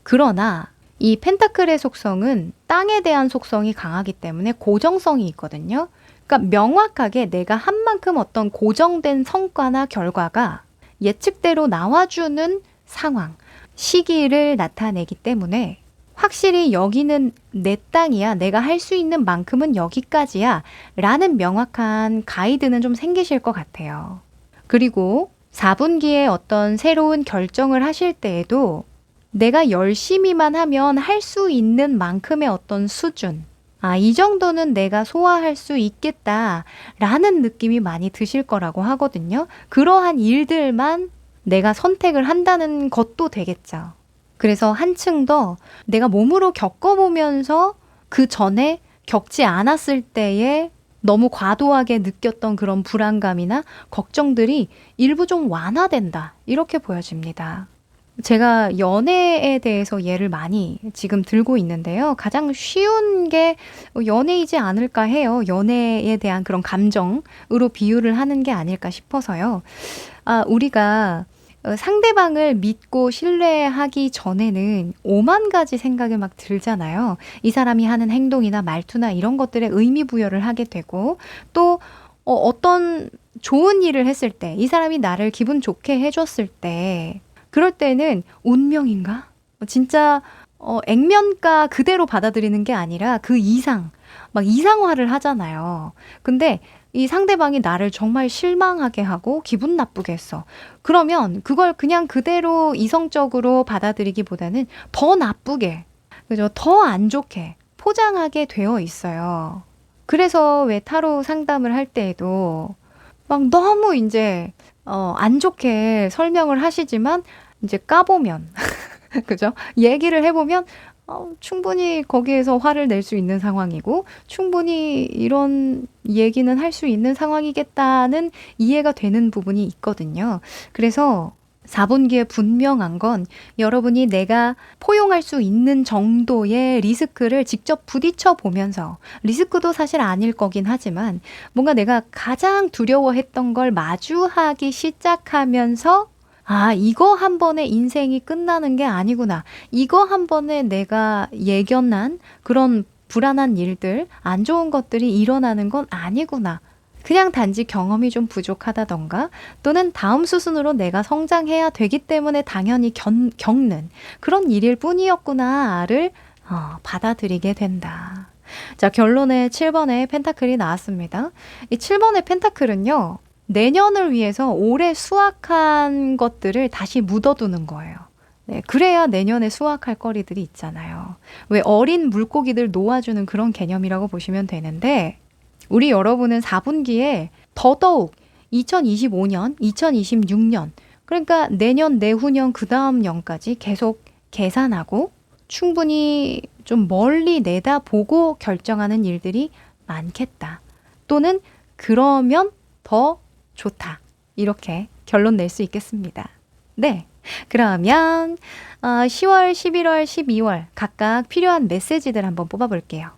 그러나 이 펜타클의 속성은 땅에 대한 속성이 강하기 때문에 고정성이 있거든요. 그러니까 명확하게 내가 한 만큼 어떤 고정된 성과나 결과가 예측대로 나와주는 상황, 시기를 나타내기 때문에 확실히 여기는 내 땅이야, 내가 할 수 있는 만큼은 여기까지야 라는 명확한 가이드는 좀 생기실 것 같아요. 그리고 4분기에 어떤 새로운 결정을 하실 때에도 내가 열심히만 하면 할 수 있는 만큼의 어떤 수준, 이 정도는 내가 소화할 수 있겠다 라는 느낌이 많이 드실 거라고 하거든요. 그러한 일들만 내가 선택을 한다는 것도 되겠죠. 그래서 한층 더 내가 몸으로 겪어보면서 그 전에 겪지 않았을 때에 너무 과도하게 느꼈던 그런 불안감이나 걱정들이 일부 좀 완화된다. 이렇게 보여집니다. 제가 연애에 대해서 예를 많이 지금 들고 있는데요. 가장 쉬운 게 연애이지 않을까 해요. 연애에 대한 그런 감정으로 비유를 하는 게 아닐까 싶어서요. 우리가 상대방을 믿고 신뢰하기 전에는 오만 가지 생각이 막 들잖아요. 이 사람이 하는 행동이나 말투나 이런 것들에 의미 부여를 하게 되고 또 어떤 좋은 일을 했을 때, 이 사람이 나를 기분 좋게 해줬을 때 그럴 때는 운명인가? 진짜 액면가 그대로 받아들이는 게 아니라 그 이상, 막 이상화를 하잖아요. 근데 이 상대방이 나를 정말 실망하게 하고 기분 나쁘게 했어. 그러면 그걸 그냥 그대로 이성적으로 받아들이기보다는 더 나쁘게, 그죠? 더 안 좋게 포장하게 되어 있어요. 그래서 왜 타로 상담을 할 때에도 막 너무 이제 안 좋게 설명을 하시지만 이제 까보면 그죠? 얘기를 해보면 충분히 거기에서 화를 낼 수 있는 상황이고 충분히 이런 얘기는 할 수 있는 상황이겠다는 이해가 되는 부분이 있거든요. 그래서 4분기에 분명한 건 여러분이 내가 포용할 수 있는 정도의 리스크를 직접 부딪혀 보면서, 리스크도 사실 아닐 거긴 하지만 뭔가 내가 가장 두려워했던 걸 마주하기 시작하면서 이거 한 번에 인생이 끝나는 게 아니구나. 이거 한 번에 내가 예견한 그런 불안한 일들, 안 좋은 것들이 일어나는 건 아니구나. 그냥 단지 경험이 좀 부족하다던가 또는 다음 수순으로 내가 성장해야 되기 때문에 당연히 겪는 그런 일일 뿐이었구나를 받아들이게 된다. 자, 결론에 7번의 펜타클이 나왔습니다. 이 7번의 펜타클은요, 내년을 위해서 올해 수확한 것들을 다시 묻어두는 거예요. 네, 그래야 내년에 수확할 거리들이 있잖아요. 왜 어린 물고기들 놓아주는 그런 개념이라고 보시면 되는데, 우리 여러분은 4분기에 더더욱 2025년, 2026년, 그러니까 내년, 내후년, 그 다음 년까지 계속 계산하고 충분히 좀 멀리 내다보고 결정하는 일들이 많겠다. 또는 그러면 더 좋다. 이렇게 결론 낼 수 있겠습니다. 네. 그러면 10월, 11월, 12월 각각 필요한 메시지들 한번 뽑아볼게요.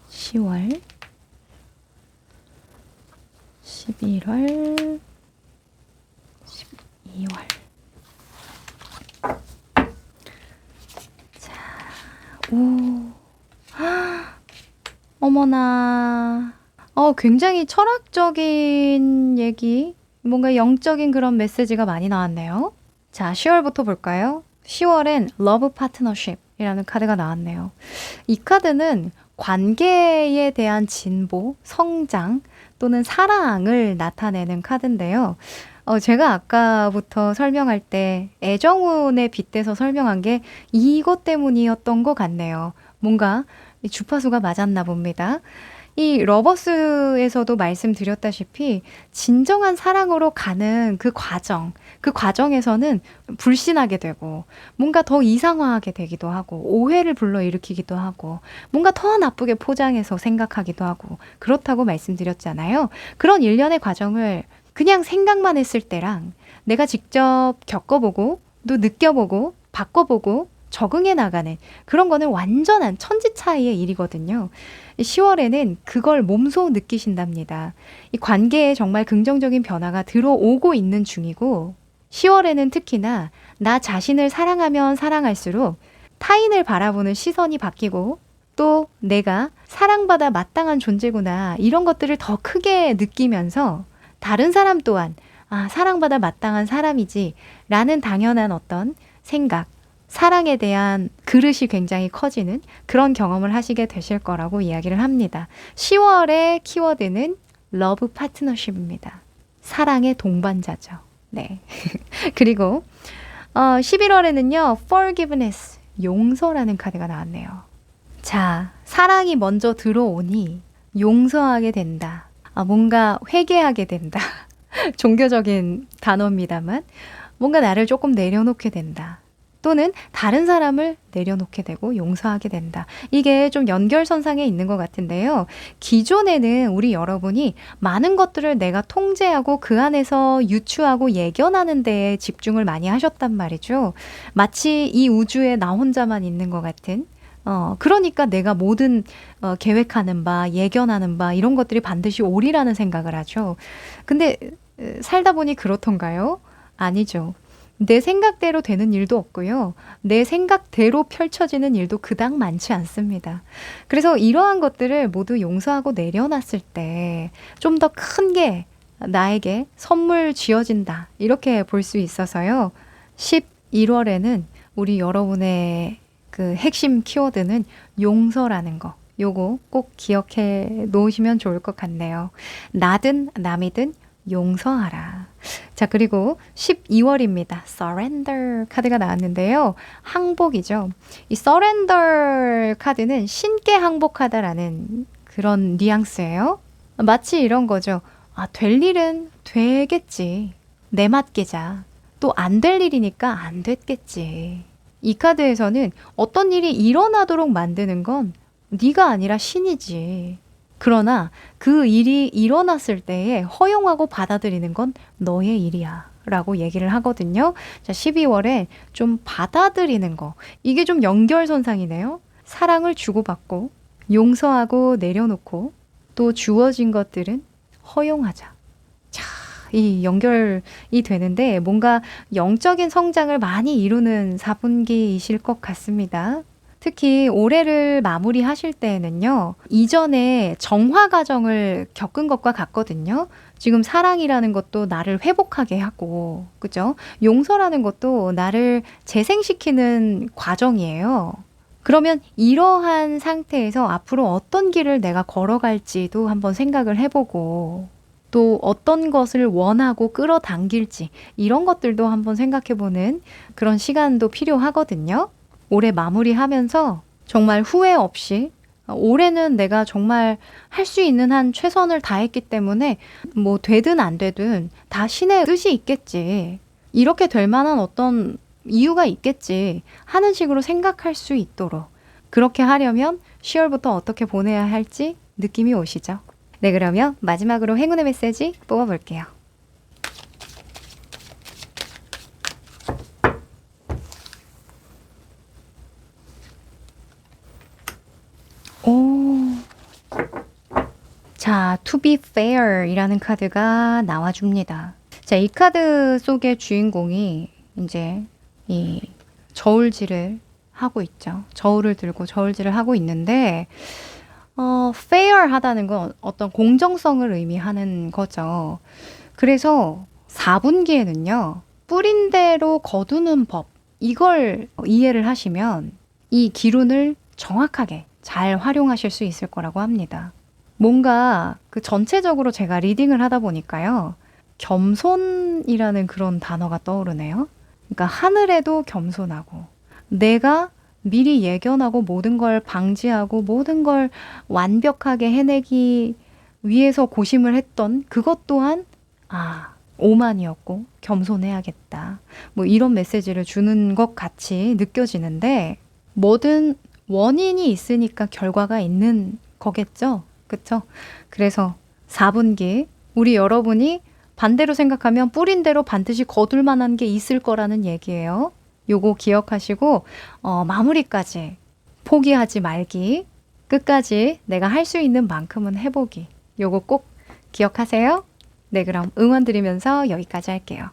(10월) (11월) (12월) 자, 어머나. 굉장히 철학적인 얘기, 뭔가 영적인 그런 메시지가 많이 나왔네요. 자, 10월부터 볼까요? 10월엔 러브 파트너십 이라는 카드가 나왔네요. 이 카드는 관계에 대한 진보, 성장 또는 사랑을 나타내는 카드인데요. 제가 아까부터 설명할 때 애정운에 빗대서 설명한 게 이것 때문이었던 것 같네요. 뭔가 주파수가 맞았나 봅니다. 이 러버스에서도 말씀드렸다시피 진정한 사랑으로 가는 그 과정에서는 불신하게 되고 뭔가 더 이상화하게 되기도 하고 오해를 불러일으키기도 하고 뭔가 더 나쁘게 포장해서 생각하기도 하고 그렇다고 말씀드렸잖아요. 그런 일련의 과정을 그냥 생각만 했을 때랑 내가 직접 겪어보고 또 느껴보고 바꿔보고 적응해 나가는 그런 거는 완전한 천지 차이의 일이거든요. 10월에는 그걸 몸소 느끼신답니다. 이 관계에 정말 긍정적인 변화가 들어오고 있는 중이고 10월에는 특히나 나 자신을 사랑하면 사랑할수록 타인을 바라보는 시선이 바뀌고 또 내가 사랑받아 마땅한 존재구나 이런 것들을 더 크게 느끼면서 다른 사람 또한 아, 사랑받아 마땅한 사람이지 라는 당연한 어떤 생각, 사랑에 대한 그릇이 굉장히 커지는 그런 경험을 하시게 되실 거라고 이야기를 합니다. 10월의 키워드는 러브 파트너십입니다. 사랑의 동반자죠. 네. 그리고 11월에는요. forgiveness, 용서라는 카드가 나왔네요. 자, 사랑이 먼저 들어오니 용서하게 된다. 뭔가 회개하게 된다. 종교적인 단어입니다만 뭔가 나를 조금 내려놓게 된다. 또는 다른 사람을 내려놓게 되고 용서하게 된다. 이게 좀 연결선상에 있는 것 같은데요. 기존에는 우리 여러분이 많은 것들을 내가 통제하고 그 안에서 유추하고 예견하는 데에 집중을 많이 하셨단 말이죠. 마치 이 우주에 나 혼자만 있는 것 같은 그러니까 내가 모든 계획하는 바, 예견하는 바 이런 것들이 반드시 옳으라는 생각을 하죠. 근데 살다 보니 그렇던가요? 아니죠. 내 생각대로 되는 일도 없고요. 내 생각대로 펼쳐지는 일도 그닥 많지 않습니다. 그래서 이러한 것들을 모두 용서하고 내려놨을 때 좀 더 큰 게 나에게 선물 쥐어진다. 이렇게 볼 수 있어서요. 11월에는 우리 여러분의 그 핵심 키워드는 용서라는 거. 요거 꼭 기억해 놓으시면 좋을 것 같네요. 나든 남이든 용서하라. 자, 그리고 12월입니다. surrender 카드가 나왔는데요. 항복이죠. 이 surrender 카드는 신께 항복하다라는 그런 뉘앙스예요. 마치 이런 거죠. 아, 될 일은 되겠지. 내 맡기자. 또 안 될 일이니까 안 됐겠지. 이 카드에서는 어떤 일이 일어나도록 만드는 건 네가 아니라 신이지. 그러나 그 일이 일어났을 때에 허용하고 받아들이는 건 너의 일이야 라고 얘기를 하거든요. 자, 12월에 좀 받아들이는 거. 이게 좀 연결선상이네요. 사랑을 주고받고 용서하고 내려놓고 또 주어진 것들은 허용하자. 자, 이 연결이 되는데 뭔가 영적인 성장을 많이 이루는 4분기이실 것 같습니다. 특히 올해를 마무리하실 때에는요. 이전에 정화 과정을 겪은 것과 같거든요. 지금 사랑이라는 것도 나를 회복하게 하고, 그죠? 용서라는 것도 나를 재생시키는 과정이에요. 그러면 이러한 상태에서 앞으로 어떤 길을 내가 걸어갈지도 한번 생각을 해보고 또 어떤 것을 원하고 끌어당길지 이런 것들도 한번 생각해보는 그런 시간도 필요하거든요. 올해 마무리하면서 정말 후회 없이 올해는 내가 정말 할 수 있는 한 최선을 다했기 때문에 뭐 되든 안 되든 다 신의 뜻이 있겠지. 이렇게 될 만한 어떤 이유가 있겠지 하는 식으로 생각할 수 있도록 그렇게 하려면 10월부터 어떻게 보내야 할지 느낌이 오시죠? 네, 그러면 마지막으로 행운의 메시지 뽑아볼게요. 오. 자, to be fair 이라는 카드가 나와줍니다. 자, 이 카드 속의 주인공이 이제 이 저울질을 하고 있죠. 저울을 들고 저울질을 하고 있는데 fair 하다는 건 어떤 공정성을 의미하는 거죠. 그래서 4분기에는요. 뿌린 대로 거두는 법 이걸 이해를 하시면 이 기운을 정확하게 잘 활용하실 수 있을 거라고 합니다. 뭔가 그 전체적으로 제가 리딩을 하다 보니까요. 겸손이라는 그런 단어가 떠오르네요. 그러니까 하늘에도 겸손하고 내가 미리 예견하고 모든 걸 방지하고 모든 걸 완벽하게 해내기 위해서 고심을 했던 그것 또한 오만이었고 겸손해야겠다. 뭐 이런 메시지를 주는 것 같이 느껴지는데 뭐든 원인이 있으니까 결과가 있는 거겠죠? 그쵸? 그래서 4분기 우리 여러분이 반대로 생각하면 뿌린 대로 반드시 거둘 만한 게 있을 거라는 얘기예요. 요거 기억하시고 마무리까지 포기하지 말기, 끝까지 내가 할 수 있는 만큼은 해보기. 요거 꼭 기억하세요. 네, 그럼 응원 드리면서 여기까지 할게요.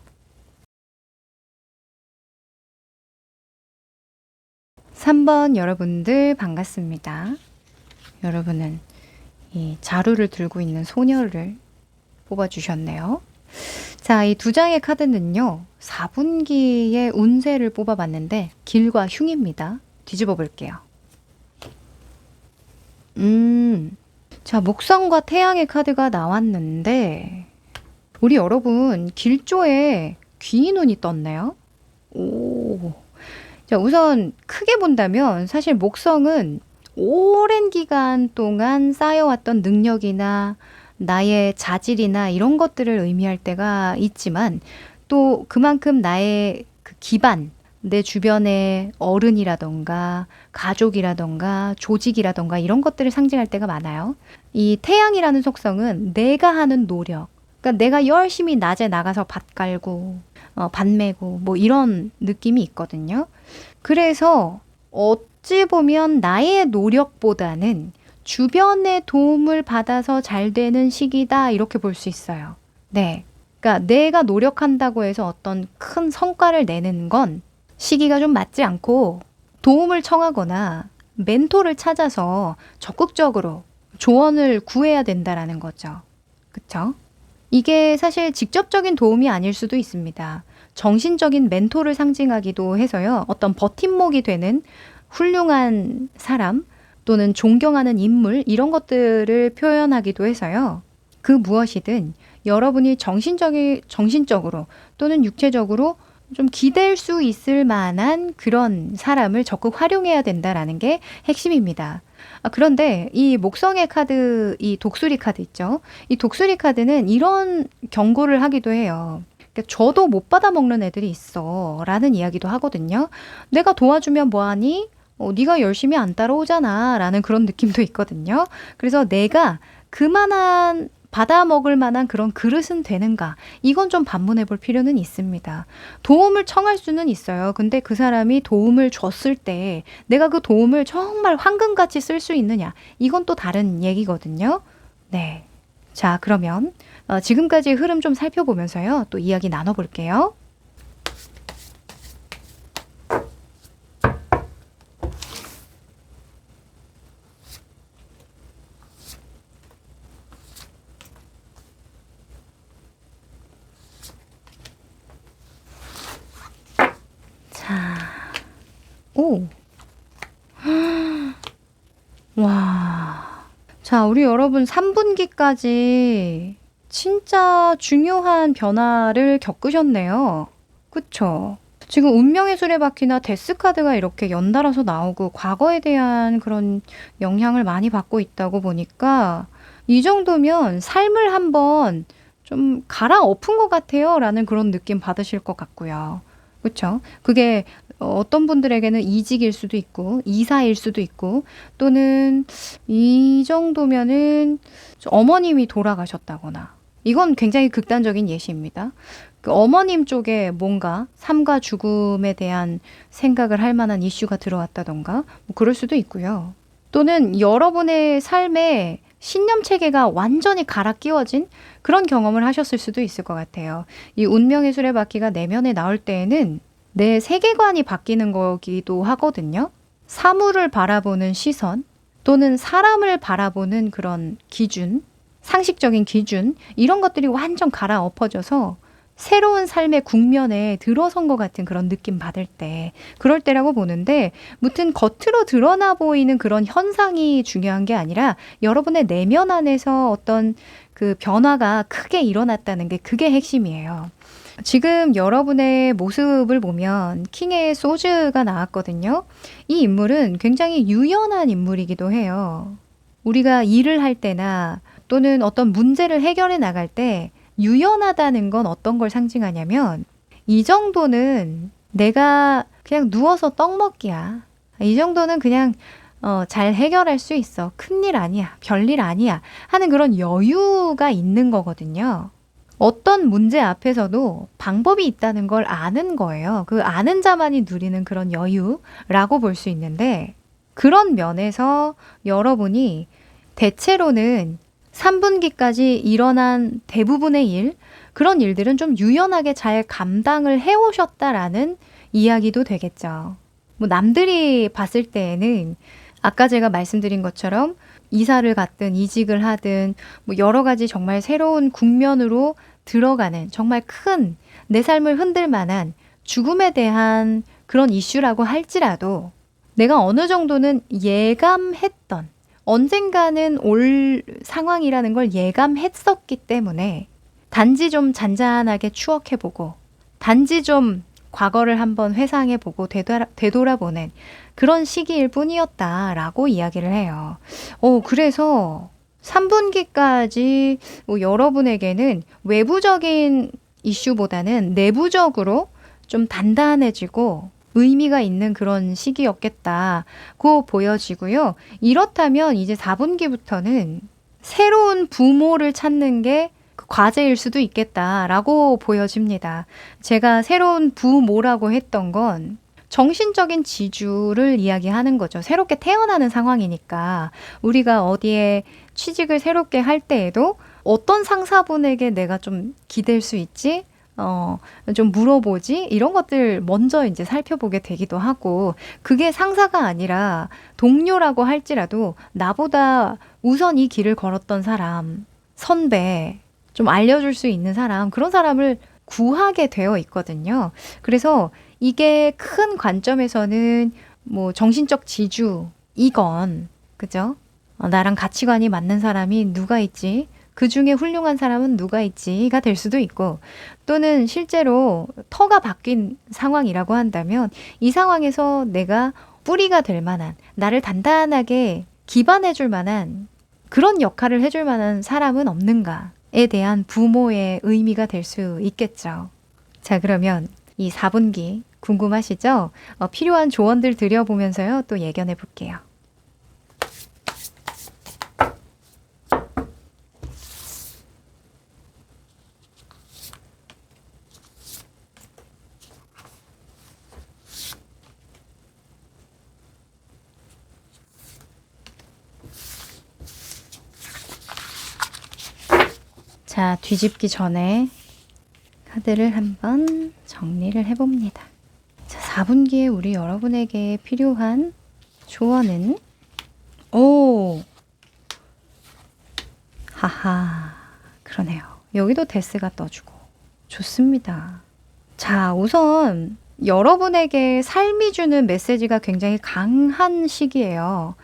3번 여러분들 반갑습니다. 여러분은 이 자루를 들고 있는 소녀를 뽑아주셨네요. 자, 이 두 장의 카드는요, 4분기의 운세를 뽑아봤는데 길과 흉입니다. 뒤집어 볼게요. 자, 목성과 태양의 카드가 나왔는데 우리 여러분 길조에 귀인운이 떴네요. 오. 자, 우선 크게 본다면 사실 목성은 오랜 기간 동안 쌓여왔던 능력이나 나의 자질이나 이런 것들을 의미할 때가 있지만 또 그만큼 나의 그 기반, 내 주변의 어른이라던가 가족이라던가 조직이라던가 이런 것들을 상징할 때가 많아요. 이 태양이라는 속성은 내가 하는 노력, 그러니까 내가 열심히 낮에 나가서 밭 갈고 밭 메고 뭐 이런 느낌이 있거든요. 그래서 어찌 보면 나의 노력보다는 주변의 도움을 받아서 잘 되는 시기다 이렇게 볼 수 있어요. 네. 그러니까 내가 노력한다고 해서 어떤 큰 성과를 내는 건 시기가 좀 맞지 않고 도움을 청하거나 멘토를 찾아서 적극적으로 조언을 구해야 된다라는 거죠. 그쵸? 이게 사실 직접적인 도움이 아닐 수도 있습니다. 정신적인 멘토를 상징하기도 해서요. 어떤 버팀목이 되는 훌륭한 사람 또는 존경하는 인물 이런 것들을 표현하기도 해서요. 그 무엇이든 여러분이 정신적으로 또는 육체적으로 좀 기댈 수 있을 만한 그런 사람을 적극 활용해야 된다라는 게 핵심입니다. 그런데 이 목성의 카드, 이 독수리 카드 있죠? 이 독수리 카드는 이런 경고를 하기도 해요. 그러니까 저도 못 받아먹는 애들이 있어 라는 이야기도 하거든요. 내가 도와주면 뭐하니? 네가 열심히 안 따라오잖아 라는 그런 느낌도 있거든요. 그래서 내가 그만한 받아먹을 만한 그런 그릇은 되는가? 이건 좀 반문해 볼 필요는 있습니다. 도움을 청할 수는 있어요. 근데 그 사람이 도움을 줬을 때 내가 그 도움을 정말 황금같이 쓸 수 있느냐? 이건 또 다른 얘기거든요. 네. 자, 그러면 지금까지 흐름 좀 살펴보면서요. 또 이야기 나눠볼게요. 자, 오. 와. 자, 우리 여러분 3분기까지 진짜 중요한 변화를 겪으셨네요. 그쵸? 지금 운명의 수레바퀴나 데스카드가 이렇게 연달아서 나오고 과거에 대한 그런 영향을 많이 받고 있다고 보니까 이 정도면 삶을 한번 좀 갈아엎은 것 같아요 라는 그런 느낌 받으실 것 같고요. 그쵸? 그게 어떤 분들에게는 이직일 수도 있고 이사일 수도 있고 또는 이 정도면은 어머님이 돌아가셨다거나 이건 굉장히 극단적인 예시입니다. 그 어머님 쪽에 뭔가 삶과 죽음에 대한 생각을 할 만한 이슈가 들어왔다던가 뭐 그럴 수도 있고요. 또는 여러분의 삶에 신념 체계가 완전히 갈아 끼워진 그런 경험을 하셨을 수도 있을 것 같아요. 이 운명의 수레바퀴가 내면에 나올 때에는 내 세계관이 바뀌는 거기도 하거든요. 사물을 바라보는 시선 또는 사람을 바라보는 그런 기준, 상식적인 기준 이런 것들이 완전 갈아엎어져서 새로운 삶의 국면에 들어선 것 같은 그런 느낌 받을 때 그럴 때라고 보는데 무튼 겉으로 드러나 보이는 그런 현상이 중요한 게 아니라 여러분의 내면 안에서 어떤 그 변화가 크게 일어났다는 게 그게 핵심이에요. 지금 여러분의 모습을 보면 킹의 소즈가 나왔거든요. 이 인물은 굉장히 유연한 인물이기도 해요. 우리가 일을 할 때나 또는 어떤 문제를 해결해 나갈 때 유연하다는 건 어떤 걸 상징하냐면 이 정도는 내가 그냥 누워서 떡 먹기야. 이 정도는 그냥 잘 해결할 수 있어. 큰일 아니야. 별일 아니야. 하는 그런 여유가 있는 거거든요. 어떤 문제 앞에서도 방법이 있다는 걸 아는 거예요. 그 아는 자만이 누리는 그런 여유라고 볼 수 있는데, 그런 면에서 여러분이 대체로는 3분기까지 일어난 대부분의 일, 그런 일들은 좀 유연하게 잘 감당을 해오셨다라는 이야기도 되겠죠. 뭐 남들이 봤을 때에는 아까 제가 말씀드린 것처럼 이사를 갔든 이직을 하든 뭐 여러 가지 정말 새로운 국면으로 들어가는 정말 큰 내 삶을 흔들 만한 죽음에 대한 그런 이슈라고 할지라도 내가 어느 정도는 예감했던, 언젠가는 올 상황이라는 걸 예감했었기 때문에 단지 좀 잔잔하게 추억해보고, 단지 좀 과거를 한번 회상해보고 되돌아보는 그런 시기일 뿐이었다라고 이야기를 해요. 그래서 3분기까지 여러분에게는 외부적인 이슈보다는 내부적으로 좀 단단해지고 의미가 있는 그런 시기였겠다고 보여지고요. 이렇다면 이제 4분기부터는 새로운 부모를 찾는 게 과제일 수도 있겠다라고 보여집니다. 제가 새로운 부모라고 했던 건 정신적인 지주를 이야기하는 거죠. 새롭게 태어나는 상황이니까 우리가 어디에 취직을 새롭게 할 때에도 어떤 상사분에게 내가 좀 기댈 수 있지? 좀 물어보지? 이런 것들 먼저 이제 살펴보게 되기도 하고, 그게 상사가 아니라 동료라고 할지라도 나보다 우선 이 길을 걸었던 사람, 선배, 좀 알려줄 수 있는 사람, 그런 사람을 구하게 되어 있거든요. 그래서 이게 큰 관점에서는 뭐 정신적 지주이건, 그죠? 나랑 가치관이 맞는 사람이 누가 있지? 그 중에 훌륭한 사람은 누가 있지가 될 수도 있고, 또는 실제로 터가 바뀐 상황이라고 한다면 이 상황에서 내가 뿌리가 될 만한, 나를 단단하게 기반해 줄 만한 그런 역할을 해줄 만한 사람은 없는가에 대한 부모의 의미가 될 수 있겠죠. 자, 그러면 이 4분기 궁금하시죠? 필요한 조언들 드려보면서요, 또 예견해 볼게요. 자, 뒤집기 전에 카드를 한번 정리를 해봅니다. 자, 4분기에 우리 여러분에게 필요한 조언은, 하하, 그러네요. 여기도 데스가 떠주고 좋습니다. 자, 우선 여러분에게 삶이 주는 메시지가 굉장히 강한 시기예요.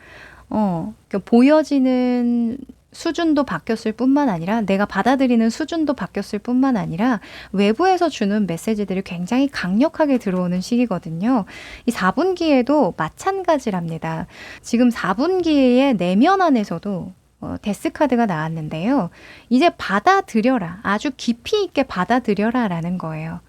보여지는 수준도 바뀌었을 뿐만 아니라, 내가 받아들이는 수준도 바뀌었을 뿐만 아니라 외부에서 주는 메시지들이 굉장히 강력하게 들어오는 시기거든요. 이 4분기에도 마찬가지랍니다. 지금 4분기의 내면 안에서도 데스 카드가 나왔는데요. 이제 받아들여라. 아주 깊이 있게 받아들여라 라는 거예요.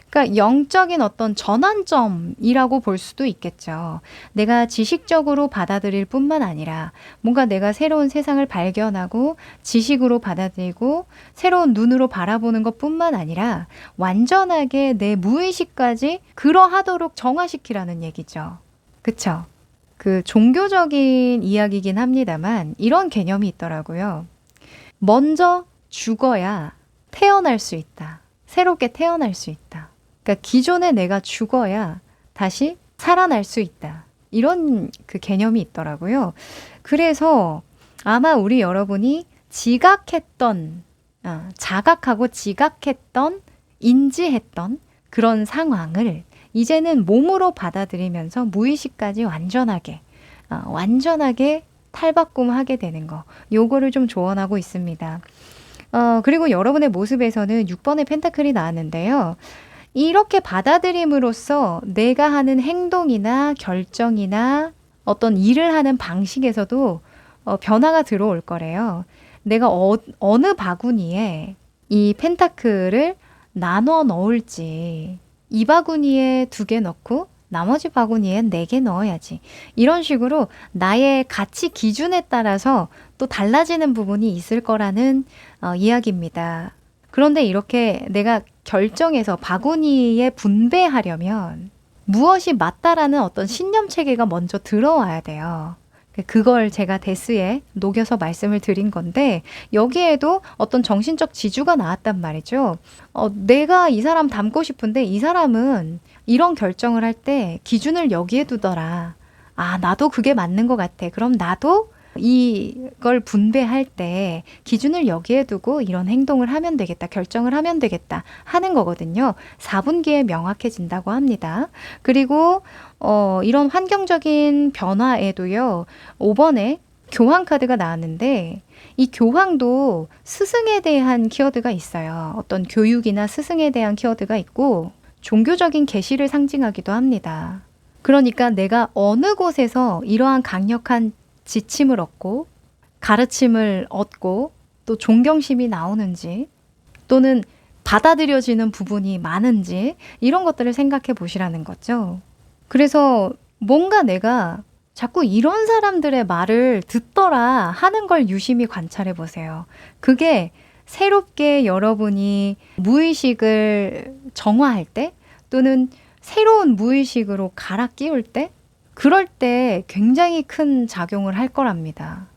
그러니까 영적인 어떤 전환점이라고 볼 수도 있겠죠. 내가 지식적으로 받아들일 뿐만 아니라 뭔가 내가 새로운 세상을 발견하고 지식으로 받아들이고 새로운 눈으로 바라보는 것뿐만 아니라 완전하게 내 무의식까지 그러하도록 정화시키라는 얘기죠. 그쵸? 그 종교적인 이야기긴 합니다만 이런 개념이 있더라고요. 먼저 죽어야 태어날 수 있다. 새롭게 태어날 수 있다. 그러니까 기존에 내가 죽어야 다시 살아날 수 있다. 이런 그 개념이 있더라고요. 그래서 아마 우리 여러분이 자각하고 지각했던, 인지했던 그런 상황을 이제는 몸으로 받아들이면서 무의식까지 완전하게 탈바꿈하게 되는 거. 요거를 좀 조언하고 있습니다. 그리고 여러분의 모습에서는 6번의 펜타클이 나왔는데요. 이렇게 받아들임으로써 내가 하는 행동이나 결정이나 어떤 일을 하는 방식에서도 변화가 들어올 거래요. 내가 어느 바구니에 이 펜타클을 나눠 넣을지, 이 바구니에 2개 넣고 나머지 바구니에 4개 넣어야지. 이런 식으로 나의 가치 기준에 따라서 또 달라지는 부분이 있을 거라는 이야기입니다. 그런데 이렇게 내가 결정해서 바구니에 분배하려면 무엇이 맞다라는 어떤 신념 체계가 먼저 들어와야 돼요. 그걸 제가 대스에 녹여서 말씀을 드린 건데 여기에도 어떤 정신적 지주가 나왔단 말이죠. 내가 이 사람 닮고 싶은데 이 사람은 이런 결정을 할 때 기준을 여기에 두더라. 아, 나도 그게 맞는 것 같아. 그럼 나도 이걸 분배할 때 기준을 여기에 두고 이런 행동을 하면 되겠다, 결정을 하면 되겠다 하는 거거든요. 4분기에 명확해진다고 합니다. 그리고 이런 환경적인 변화에도요, 5번에 교황 카드가 나왔는데 이 교황도 스승에 대한 키워드가 있어요. 어떤 교육이나 스승에 대한 키워드가 있고 종교적인 계시를 상징하기도 합니다. 그러니까 내가 어느 곳에서 이러한 강력한 지침을 얻고 가르침을 얻고 또 존경심이 나오는지 또는 받아들여지는 부분이 많은지 이런 것들을 생각해 보시라는 거죠. 그래서 뭔가 내가 자꾸 이런 사람들의 말을 듣더라 하는 걸 유심히 관찰해 보세요. 그게 새롭게 여러분이 무의식을 정화할 때 또는 새로운 무의식으로 갈아 끼울 때 그럴 때 굉장히 큰 작용을 할 거랍니다.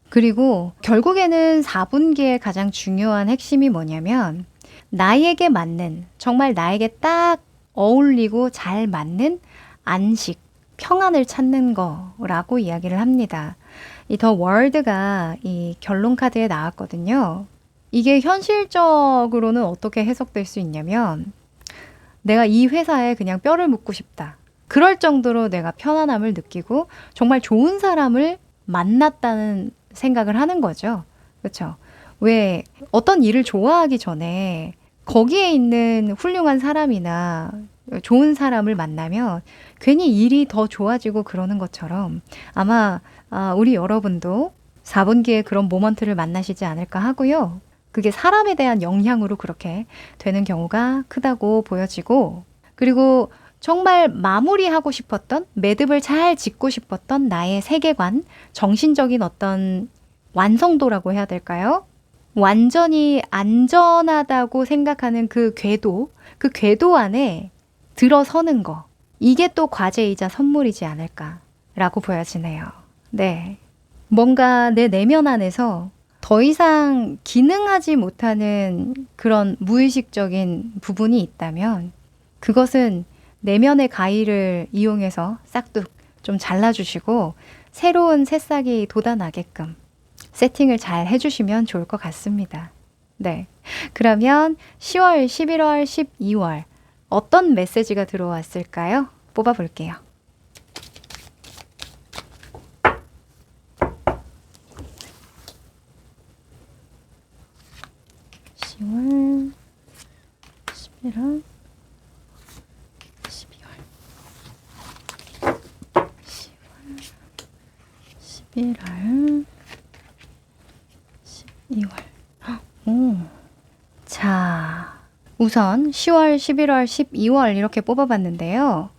그리고 결국에는 4분기의 가장 중요한 핵심이 뭐냐면 나에게 맞는, 정말 나에게 딱 어울리고 잘 맞는 안식, 평안을 찾는 거라고 이야기를 합니다. 이 더 월드가 이 결론 카드에 나왔거든요. 이게 현실적으로는 어떻게 해석될 수 있냐면 내가 이 회사에 그냥 뼈를 묻고 싶다. 그럴 정도로 내가 편안함을 느끼고 정말 좋은 사람을 만났다는 생각을 하는 거죠. 그렇죠? 왜 어떤 일을 좋아하기 전에 거기에 있는 훌륭한 사람이나 좋은 사람을 만나면 괜히 일이 더 좋아지고 그러는 것처럼 아마 우리 여러분도 4분기에 그런 모먼트를 만나시지 않을까 하고요. 그게 사람에 대한 영향으로 그렇게 되는 경우가 크다고 보여지고 그리고 정말 마무리하고 싶었던, 매듭을 잘 짓고 싶었던 나의 세계관, 정신적인 어떤 완성도라고 해야 될까요? 완전히 안전하다고 생각하는 그 궤도 안에 들어서는 거. 이게 또 과제이자 선물이지 않을까라고 보여지네요. 네. 뭔가 내 내면 안에서 더 이상 기능하지 못하는 그런 무의식적인 부분이 있다면 그것은 내면의 가위를 이용해서 싹둑 좀 잘라주시고 새로운 새싹이 돋아나게끔 세팅을 잘 해주시면 좋을 것 같습니다. 네. 그러면 10월, 11월, 12월 어떤 메시지가 들어왔을까요? 뽑아볼게요. 10월, 11월, 11월, 12월. 오. 자, 우선 10월, 11월, 12월 이렇게 뽑아봤는데요.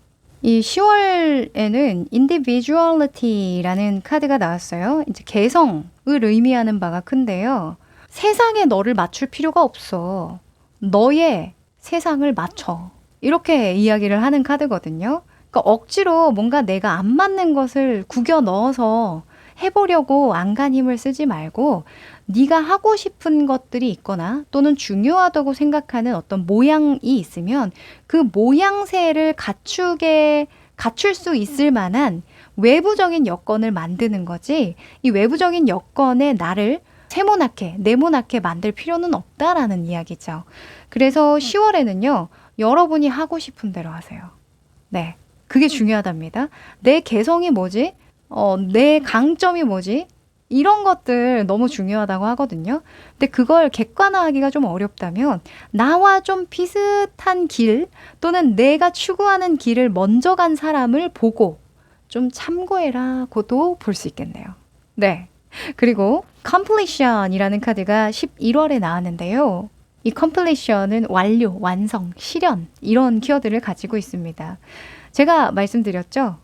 이 10월에는 individuality라는 카드가 나왔어요. 이제 개성을 의미하는 바가 큰데요. 세상에 너를 맞출 필요가 없어. 너의 세상을 맞춰. 이렇게 이야기를 하는 카드거든요. 그러니까 억지로 뭔가 내가 안 맞는 것을 구겨 넣어서 해보려고 안간힘을 쓰지 말고 네가 하고 싶은 것들이 있거나 또는 중요하다고 생각하는 어떤 모양이 있으면 그 모양새를 갖출 수 있을 만한 외부적인 여건을 만드는 거지 이 외부적인 여건에 나를 세모나게, 네모나게 만들 필요는 없다라는 이야기죠. 그래서 10월에는요, 여러분이 하고 싶은 대로 하세요. 네. 그게 중요하답니다. 내 개성이 뭐지? 내 강점이 뭐지? 이런 것들 너무 중요하다고 하거든요. 근데 그걸 객관화하기가 좀 어렵다면 나와 좀 비슷한 길 또는 내가 추구하는 길을 먼저 간 사람을 보고 좀 참고해라고도 볼 수 있겠네요. 네. 그리고 completion이라는 카드가 11월에 나왔는데요. 이 completion은 완료, 완성, 실현 이런 키워드를 가지고 있습니다. 제가 말씀드렸죠.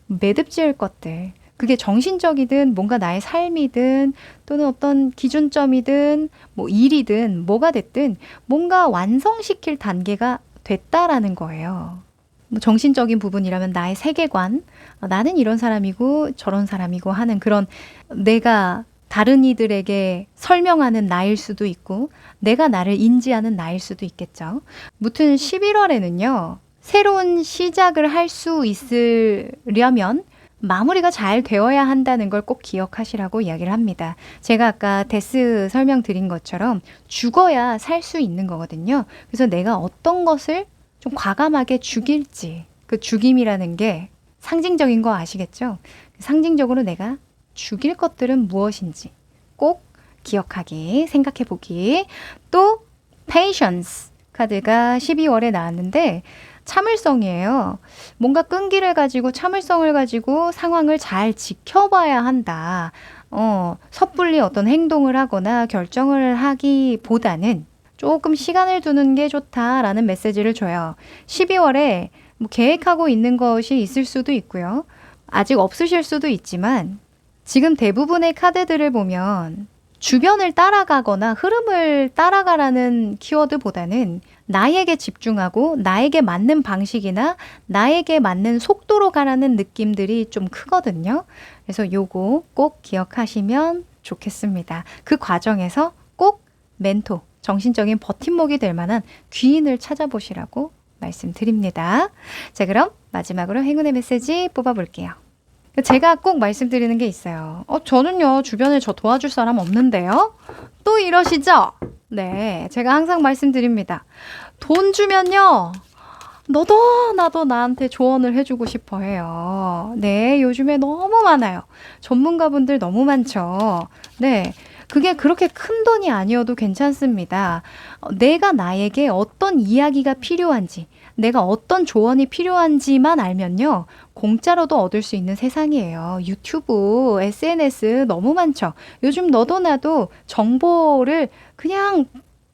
매듭 지을 것들, 그게 정신적이든 뭔가 나의 삶이든 또는 어떤 기준점이든 뭐 일이든 뭐가 됐든 뭔가 완성시킬 단계가 됐다라는 거예요. 뭐 정신적인 부분이라면 나의 세계관, 나는 이런 사람이고 저런 사람이고 하는 그런 내가 다른 이들에게 설명하는 나일 수도 있고 내가 나를 인지하는 나일 수도 있겠죠. 무튼 11월에는요. 새로운 시작을 할 수 있으려면 마무리가 잘 되어야 한다는 걸 꼭 기억하시라고 이야기를 합니다. 제가 아까 데스 설명드린 것처럼 죽어야 살 수 있는 거거든요. 그래서 내가 어떤 것을 좀 과감하게 죽일지, 그 죽임이라는 게 상징적인 거 아시겠죠? 상징적으로 내가 죽일 것들은 무엇인지 꼭 기억하기, 생각해 보기. 또 patience 카드가 12월에 나왔는데 참을성이에요. 뭔가 끈기를 가지고 참을성을 가지고 상황을 잘 지켜봐야 한다. 섣불리 어떤 행동을 하거나 결정을 하기보다는 조금 시간을 두는 게 좋다라는 메시지를 줘요. 12월에 뭐 계획하고 있는 것이 있을 수도 있고요. 아직 없으실 수도 있지만 지금 대부분의 카드들을 보면 주변을 따라가거나 흐름을 따라가라는 키워드보다는 나에게 집중하고 나에게 맞는 방식이나 나에게 맞는 속도로 가라는 느낌들이 좀 크거든요. 그래서 요거 꼭 기억하시면 좋겠습니다. 그 과정에서 꼭 멘토, 정신적인 버팀목이 될 만한 귀인을 찾아보시라고 말씀드립니다. 자, 그럼 마지막으로 행운의 메시지 뽑아볼게요. 제가 꼭 말씀드리는 게 있어요. 저는요, 주변에 저 도와줄 사람 없는데요? 또 이러시죠? 네, 제가 항상 말씀드립니다. 돈 주면요, 너도 나도 나한테 조언을 해주고 싶어 해요. 네, 요즘에 너무 많아요. 전문가분들 너무 많죠. 네, 그게 그렇게 큰 돈이 아니어도 괜찮습니다. 내가 나에게 어떤 이야기가 필요한지, 내가 어떤 조언이 필요한지만 알면요. 공짜로도 얻을 수 있는 세상이에요. 유튜브, SNS 너무 많죠. 요즘 너도 나도 정보를 그냥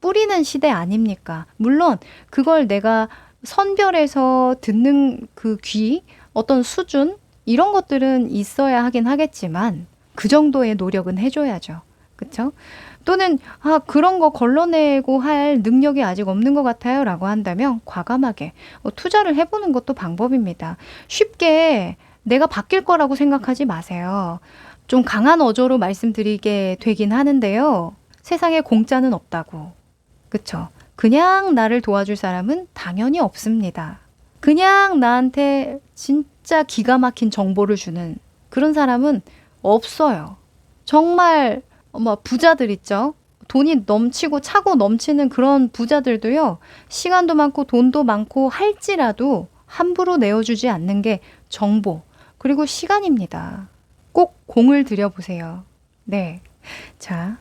뿌리는 시대 아닙니까? 물론 그걸 내가 선별해서 듣는 그 귀, 어떤 수준, 이런 것들은 있어야 하긴 하겠지만 그 정도의 노력은 해줘야죠. 그쵸? 또는 그런 거 걸러내고 할 능력이 아직 없는 것 같아요 라고 한다면 과감하게 투자를 해보는 것도 방법입니다. 쉽게 내가 바뀔 거라고 생각하지 마세요. 좀 강한 어조로 말씀드리게 되긴 하는데요. 세상에 공짜는 없다고. 그쵸? 그냥 나를 도와줄 사람은 당연히 없습니다. 그냥 나한테 진짜 기가 막힌 정보를 주는 그런 사람은 없어요. 정말 부자들 있죠. 돈이 넘치고 차고 넘치는 그런 부자들도요. 시간도 많고 돈도 많고 할지라도 함부로 내어주지 않는 게 정보 그리고 시간입니다. 꼭 공을 들여보세요. 네. 자,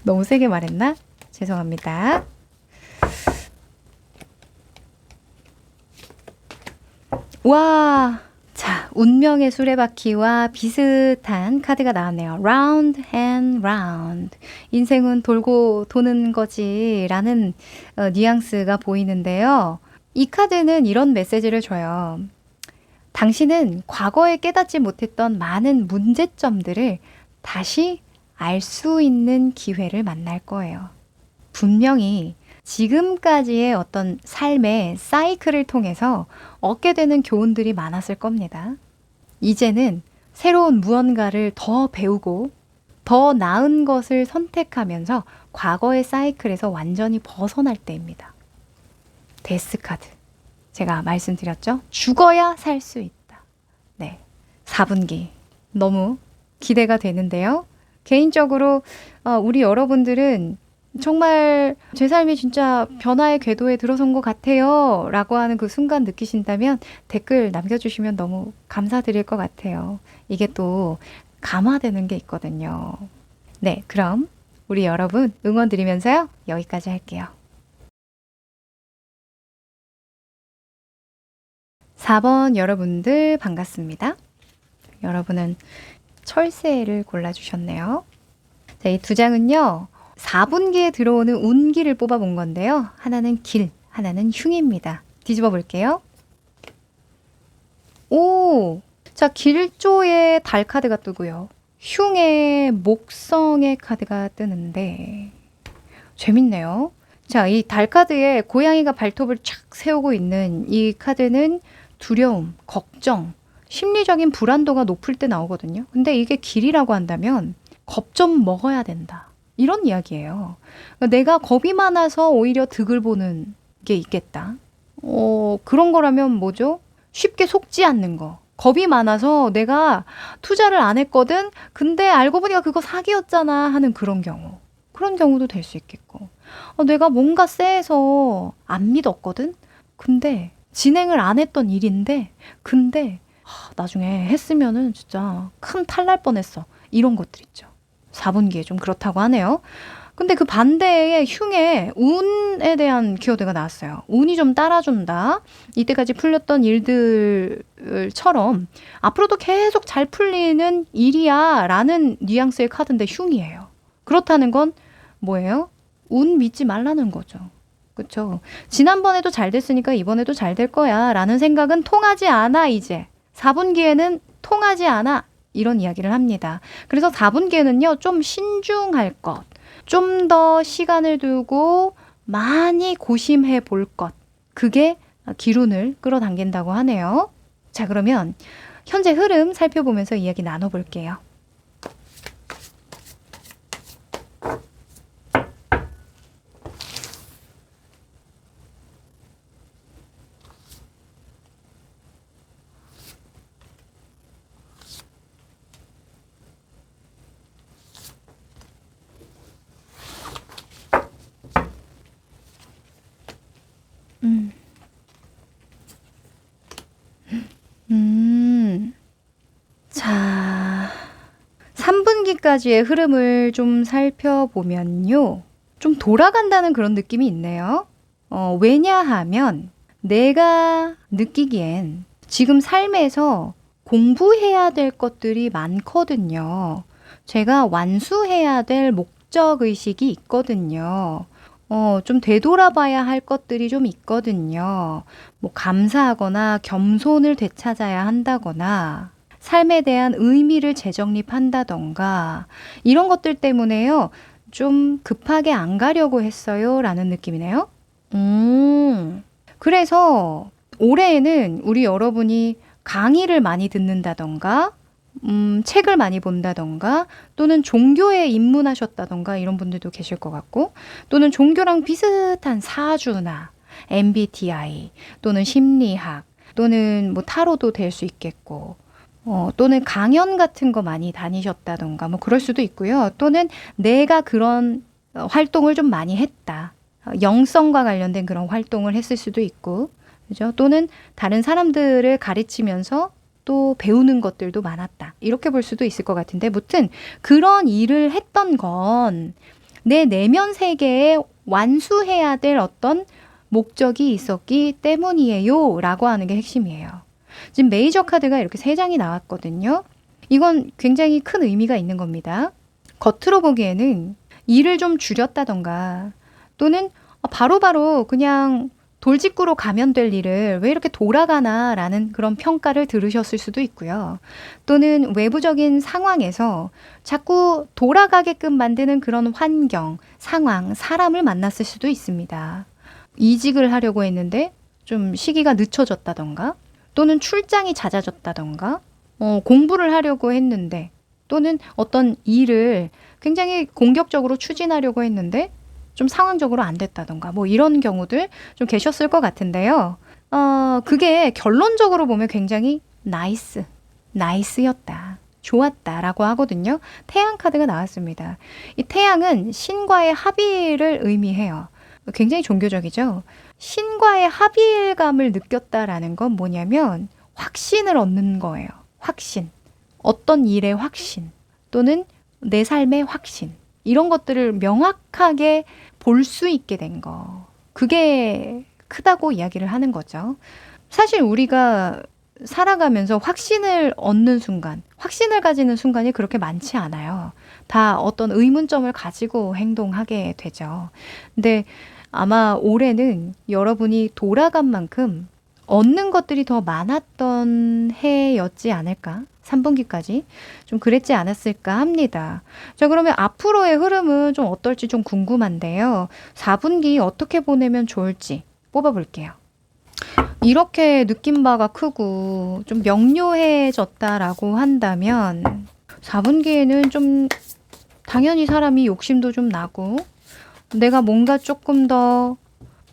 너무 세게 말했나? 죄송합니다. 와, 자, 운명의 수레바퀴와 비슷한 카드가 나왔네요. Round and round. 인생은 돌고 도는 거지 라는 뉘앙스가 보이는데요. 이 카드는 이런 메시지를 줘요. 당신은 과거에 깨닫지 못했던 많은 문제점들을 다시 알 수 있는 기회를 만날 거예요. 분명히 지금까지의 어떤 삶의 사이클을 통해서 얻게 되는 교훈들이 많았을 겁니다. 이제는 새로운 무언가를 더 배우고 더 나은 것을 선택하면서 과거의 사이클에서 완전히 벗어날 때입니다. 데스 카드. 제가 말씀드렸죠? 죽어야 살 수 있다. 네. 4분기. 너무 기대가 되는데요. 개인적으로 우리 여러분들은 정말 제 삶이 진짜 변화의 궤도에 들어선 것 같아요 라고 하는 그 순간 느끼신다면 댓글 남겨주시면 너무 감사드릴 것 같아요. 이게 또 감화되는 게 있거든요. 네, 그럼 우리 여러분 응원 드리면서요. 여기까지 할게요. 4번 여러분들 반갑습니다. 여러분은 철새를 골라주셨네요. 자, 이 두 장은요. 4분기에 들어오는 운기를 뽑아본 건데요. 하나는 길, 하나는 흉입니다. 뒤집어 볼게요. 오! 자, 길조의 달 카드가 뜨고요. 흉의 목성의 카드가 뜨는데 재밌네요. 자, 이 달 카드에 고양이가 발톱을 쫙 세우고 있는 이 카드는 두려움, 걱정, 심리적인 불안도가 높을 때 나오거든요. 근데 이게 길이라고 한다면 겁 좀 먹어야 된다. 이런 이야기예요. 그러니까 내가 겁이 많아서 오히려 득을 보는 게 있겠다. 그런 거라면 뭐죠? 쉽게 속지 않는 거. 겁이 많아서 내가 투자를 안 했거든? 근데 알고 보니까 그거 사기였잖아 하는 그런 경우. 그런 경우도 될 수 있겠고. 내가 뭔가 쎄해서 안 믿었거든? 근데 진행을 안 했던 일인데, 근데 나중에 했으면은 진짜 큰 탈 날 뻔했어. 이런 것들 있죠. 4분기에 좀 그렇다고 하네요. 근데 그 반대의 흉의 운에 대한 키워드가 나왔어요. 운이 좀 따라준다. 이때까지 풀렸던 일들처럼 앞으로도 계속 잘 풀리는 일이야 라는 뉘앙스의 카드인데 흉이에요. 그렇다는 건 뭐예요? 운 믿지 말라는 거죠. 그쵸? 지난번에도 잘 됐으니까 이번에도 잘 될 거야 라는 생각은 통하지 않아 이제. 4분기에는 통하지 않아. 이런 이야기를 합니다. 그래서 4분기에는요. 좀 신중할 것. 좀 더 시간을 두고 많이 고심해 볼 것. 그게 기운을 끌어당긴다고 하네요. 자, 그러면 현재 흐름 살펴보면서 이야기 나눠볼게요. 음. 자, 3분기까지의 흐름을 좀 살펴보면요. 좀 돌아간다는 그런 느낌이 있네요. 왜냐하면 내가 느끼기엔 지금 삶에서 공부해야 될 것들이 많거든요. 제가 완수해야 될 목적의식이 있거든요. 좀 되돌아봐야 할 것들이 좀 있거든요. 뭐 감사하거나 겸손을 되찾아야 한다거나 삶에 대한 의미를 재정립한다던가 이런 것들 때문에요. 좀 급하게 안 가려고 했어요 라는 느낌이네요. 그래서 올해에는 우리 여러분이 강의를 많이 듣는다던가 책을 많이 본다던가 또는 종교에 입문하셨다던가 이런 분들도 계실 것 같고 또는 종교랑 비슷한 사주나 MBTI 또는 심리학 또는 뭐 타로도 될 수 있겠고 또는 강연 같은 거 많이 다니셨다던가 뭐 그럴 수도 있고요. 또는 내가 그런 활동을 좀 많이 했다. 영성과 관련된 그런 활동을 했을 수도 있고 그죠? 또는 다른 사람들을 가르치면서 또 배우는 것들도 많았다. 이렇게 볼 수도 있을 것 같은데 무튼 그런 일을 했던 건 내 내면 세계에 완수해야 될 어떤 목적이 있었기 때문이에요 라고 하는 게 핵심이에요. 지금 메이저 카드가 이렇게 3장이 나왔거든요. 이건 굉장히 큰 의미가 있는 겁니다. 겉으로 보기에는 일을 좀 줄였다던가 또는 바로바로 그냥 돌직구로 가면 될 일을 왜 이렇게 돌아가나 라는 그런 평가를 들으셨을 수도 있고요. 또는 외부적인 상황에서 자꾸 돌아가게끔 만드는 그런 환경, 상황, 사람을 만났을 수도 있습니다. 이직을 하려고 했는데 좀 시기가 늦춰졌다던가 또는 출장이 잦아졌다던가 공부를 하려고 했는데 또는 어떤 일을 굉장히 공격적으로 추진하려고 했는데 좀 상황적으로 안 됐다던가 뭐 이런 경우들 좀 계셨을 것 같은데요. 그게 결론적으로 보면 굉장히 나이스였다. 좋았다라고 하거든요. 태양 카드가 나왔습니다. 이 태양은 신과의 합의를 의미해요. 굉장히 종교적이죠. 신과의 합일감을 느꼈다라는 건 뭐냐면 확신을 얻는 거예요. 확신. 어떤 일의 확신 또는 내 삶의 확신. 이런 것들을 명확하게 볼 수 있게 된 거. 그게 크다고 이야기를 하는 거죠. 사실 우리가 살아가면서 확신을 얻는 순간, 확신을 가지는 순간이 그렇게 많지 않아요. 다 어떤 의문점을 가지고 행동하게 되죠. 근데 아마 올해는 여러분이 돌아간 만큼 얻는 것들이 더 많았던 해였지 않을까? 3분기까지 좀 그랬지 않았을까 합니다. 자, 그러면 앞으로의 흐름은 좀 어떨지 좀 궁금한데요. 4분기 어떻게 보내면 좋을지 뽑아볼게요. 이렇게 느낀 바가 크고 좀 명료해졌다라고 한다면 4분기에는 좀 당연히 사람이 욕심도 좀 나고 내가 뭔가 조금 더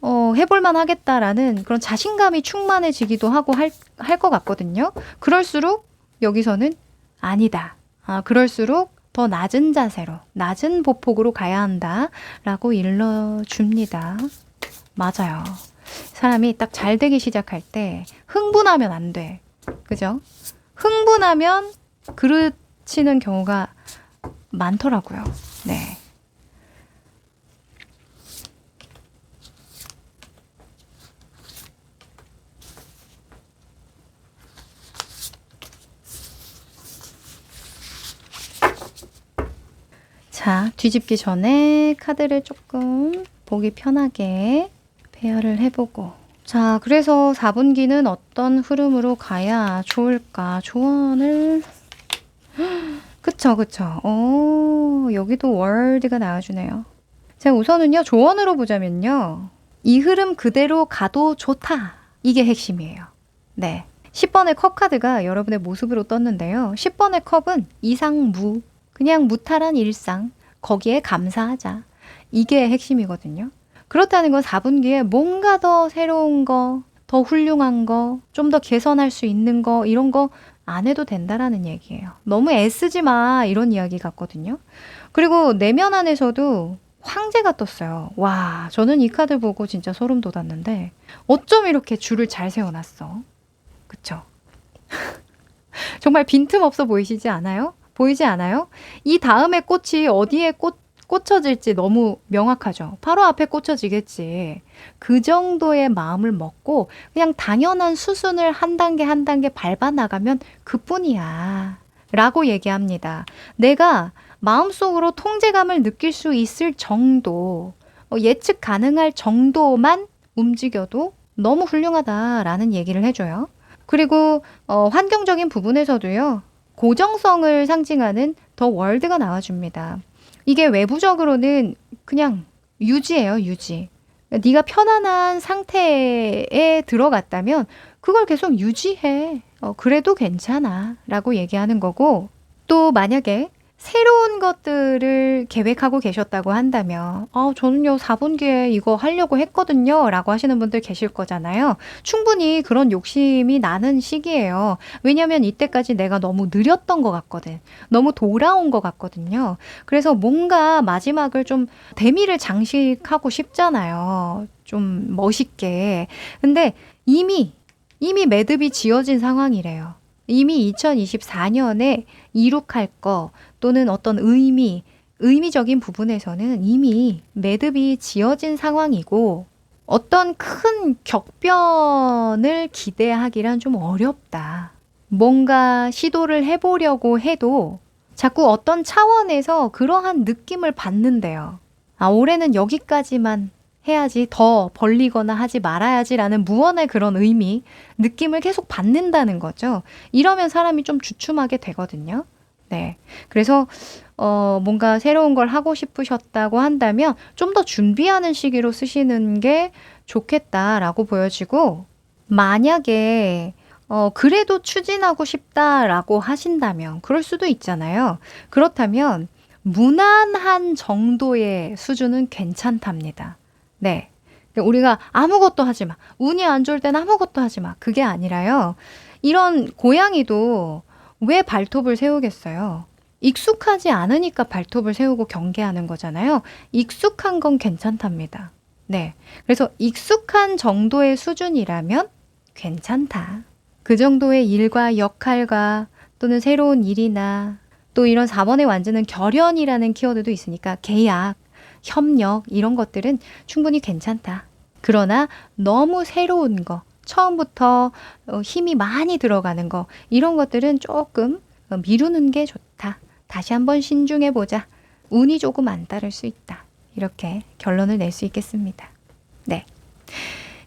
해볼만 하겠다라는 그런 자신감이 충만해지기도 하고 할 것 같거든요. 그럴수록 여기서는 아니다. 그럴수록 더 낮은 자세로, 낮은 보폭으로 가야 한다라고 일러줍니다. 맞아요. 사람이 딱 잘 되기 시작할 때 흥분하면 안 돼. 그죠? 흥분하면 그르치는 경우가 많더라고요. 네. 자, 뒤집기 전에 카드를 조금 보기 편하게 배열을 해보고. 자, 그래서 4분기는 어떤 흐름으로 가야 좋을까? 조언을. 그쵸, 그쵸. 여기도 월드가 나와주네요. 자, 우선은요, 조언으로 보자면요. 이 흐름 그대로 가도 좋다. 이게 핵심이에요. 네. 10번의 컵 카드가 여러분의 모습으로 떴는데요. 10번의 컵은 이상무. 그냥 무탈한 일상, 거기에 감사하자. 이게 핵심이거든요. 그렇다는 건 4분기에 뭔가 더 새로운 거, 더 훌륭한 거, 좀 더 개선할 수 있는 거, 이런 거 안 해도 된다라는 얘기예요. 너무 애쓰지 마, 이런 이야기 같거든요. 그리고 내면 안에서도 황제가 떴어요. 와, 저는 이 카드 보고 진짜 소름 돋았는데 어쩜 이렇게 줄을 잘 세워놨어? 그쵸? 정말 빈틈없어 보이시지 않아요? 보이지 않아요? 이 다음에 꽃이 어디에 꽂혀질지 너무 명확하죠. 바로 앞에 꽂혀지겠지. 그 정도의 마음을 먹고 그냥 당연한 수순을 한 단계 한 단계 밟아 나가면 그뿐이야. 라고 얘기합니다. 내가 마음속으로 통제감을 느낄 수 있을 정도, 예측 가능할 정도만 움직여도 너무 훌륭하다라는 얘기를 해줘요. 그리고 환경적인 부분에서도요. 고정성을 상징하는 더 월드가 나와줍니다. 이게 외부적으로는 그냥 유지예요, 유지. 네가 편안한 상태에 들어갔다면 그걸 계속 유지해. 그래도 괜찮아. 라고 얘기하는 거고, 또 만약에 새로운 것들을 계획하고 계셨다고 한다면 저는요 4분기에 이거 하려고 했거든요 라고 하시는 분들 계실 거잖아요. 충분히 그런 욕심이 나는 시기예요. 왜냐면 이때까지 내가 너무 느렸던 것 같거든. 너무 돌아온 것 같거든요. 그래서 뭔가 마지막을 좀 대미를 장식하고 싶잖아요. 좀 멋있게. 근데 이미 매듭이 지어진 상황이래요. 이미 2024년에 이룩할 거 또는 어떤 의미적인 부분에서는 이미 매듭이 지어진 상황이고 어떤 큰 격변을 기대하기란 좀 어렵다. 뭔가 시도를 해보려고 해도 자꾸 어떤 차원에서 그러한 느낌을 받는데요. 올해는 여기까지만 해야지, 더 벌리거나 하지 말아야지라는 무언의 그런 느낌을 계속 받는다는 거죠. 이러면 사람이 좀 주춤하게 되거든요. 네. 그래서 뭔가 새로운 걸 하고 싶으셨다고 한다면 좀 더 준비하는 시기로 쓰시는 게 좋겠다라고 보여지고, 만약에 그래도 추진하고 싶다라고 하신다면 그럴 수도 있잖아요. 그렇다면 무난한 정도의 수준은 괜찮답니다. 네. 우리가 아무것도 하지 마. 운이 안 좋을 땐 아무것도 하지 마. 그게 아니라요. 이런 고양이도 왜 발톱을 세우겠어요? 익숙하지 않으니까 발톱을 세우고 경계하는 거잖아요. 익숙한 건 괜찮답니다. 네. 그래서 익숙한 정도의 수준이라면 괜찮다. 그 정도의 일과 역할과 또는 새로운 일이나 또 이런 4번의 완전은 결연이라는 키워드도 있으니까 계약, 협력 이런 것들은 충분히 괜찮다. 그러나 너무 새로운 거, 처음부터 힘이 많이 들어가는 거 이런 것들은 조금 미루는 게 좋다. 다시 한번 신중해 보자. 운이 조금 안 따를 수 있다. 이렇게 결론을 낼 수 있겠습니다. 네.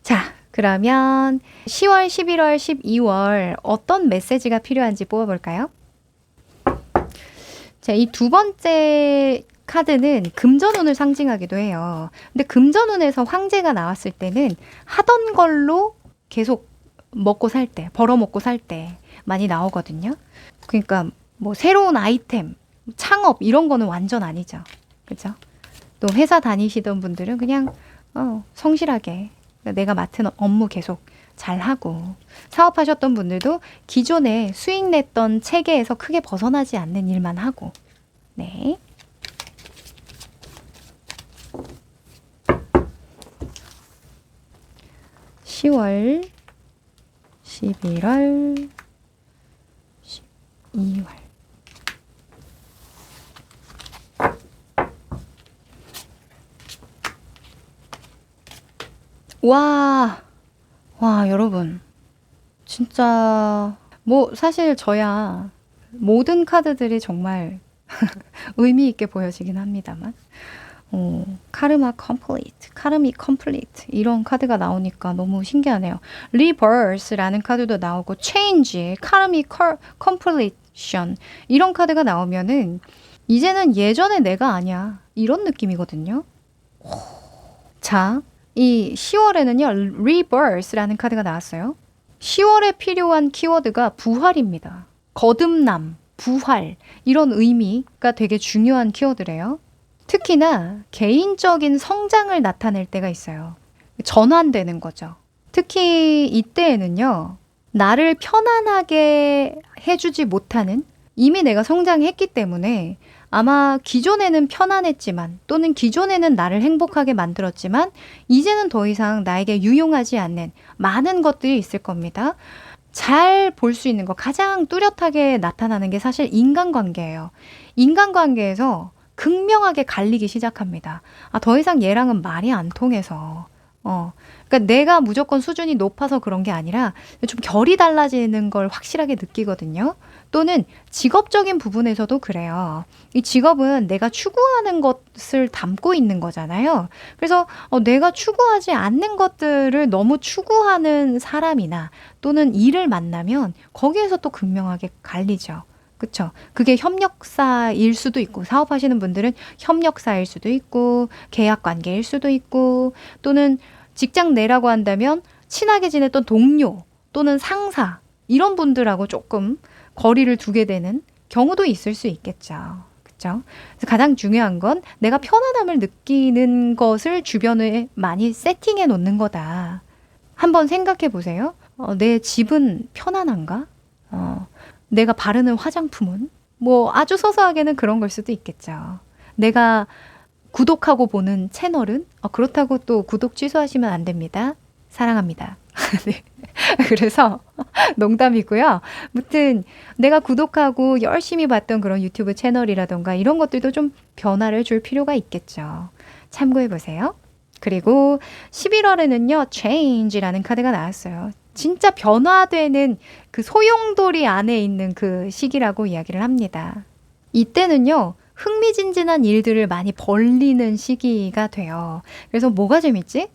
자, 그러면 10월, 11월, 12월 어떤 메시지가 필요한지 뽑아볼까요? 자, 이 두 번째 카드는 금전운을 상징하기도 해요. 근데 금전운에서 황제가 나왔을 때는 하던 걸로 계속 먹고 살 때, 벌어먹고 살 때 많이 나오거든요. 그러니까 뭐 새로운 아이템, 창업 이런 거는 완전 아니죠. 그죠? 또 회사 다니시던 분들은 그냥 성실하게 내가 맡은 업무 계속 잘하고, 사업하셨던 분들도 기존에 수익 냈던 체계에서 크게 벗어나지 않는 일만 하고. 네. (10월) (11월) (12월) 와, 여러분. 진짜, 뭐, 사실 저야 모든 카드들이 정말 의미 있게 보여지긴 합니다만. 카르마 컴플리트, 카르미 컴플리트 이런 카드가 나오니까 너무 신기하네요. 리버스라는 카드도 나오고 체인지, 카르미 컴플리션 이런 카드가 나오면은 이제는 예전의 내가 아니야 이런 느낌이거든요. 자, 이 10월에는요 리버스라는 카드가 나왔어요. 10월에 필요한 키워드가 부활입니다. 거듭남, 부활 이런 의미가 되게 중요한 키워드래요. 특히나 개인적인 성장을 나타낼 때가 있어요. 전환되는 거죠. 특히 이때에는요, 나를 편안하게 해주지 못하는, 이미 내가 성장했기 때문에 아마 기존에는 편안했지만 또는 기존에는 나를 행복하게 만들었지만 이제는 더 이상 나에게 유용하지 않는 많은 것들이 있을 겁니다. 잘 볼 수 있는 거, 가장 뚜렷하게 나타나는 게 사실 인간관계예요. 인간관계에서 극명하게 갈리기 시작합니다. 더 이상 얘랑은 말이 안 통해서. 그러니까 내가 무조건 수준이 높아서 그런 게 아니라 좀 결이 달라지는 걸 확실하게 느끼거든요. 또는 직업적인 부분에서도 그래요. 이 직업은 내가 추구하는 것을 담고 있는 거잖아요. 그래서 내가 추구하지 않는 것들을 너무 추구하는 사람이나 또는 일을 만나면 거기에서 또 극명하게 갈리죠. 그쵸? 그게 협력사일 수도 있고, 사업하시는 분들은 협력사일 수도 있고, 계약 관계일 수도 있고, 또는 직장 내라고 한다면 친하게 지냈던 동료 또는 상사, 이런 분들하고 조금 거리를 두게 되는 경우도 있을 수 있겠죠. 그쵸? 그래서 가장 중요한 건 내가 편안함을 느끼는 것을 주변에 많이 세팅해 놓는 거다. 한번 생각해 보세요. 내 집은 편안한가? 내가 바르는 화장품은? 뭐 아주 소소하게는 그런 걸 수도 있겠죠. 내가 구독하고 보는 채널은? 그렇다고 또 구독 취소하시면 안 됩니다. 사랑합니다. 네. 그래서 농담이고요. 아무튼 내가 구독하고 열심히 봤던 그런 유튜브 채널이라던가 이런 것들도 좀 변화를 줄 필요가 있겠죠. 참고해 보세요. 그리고 11월에는요. change라는 카드가 나왔어요. 진짜 변화되는 그 소용돌이 안에 있는 그 시기라고 이야기를 합니다. 이때는요. 흥미진진한 일들을 많이 벌리는 시기가 돼요. 그래서 뭐가 재밌지?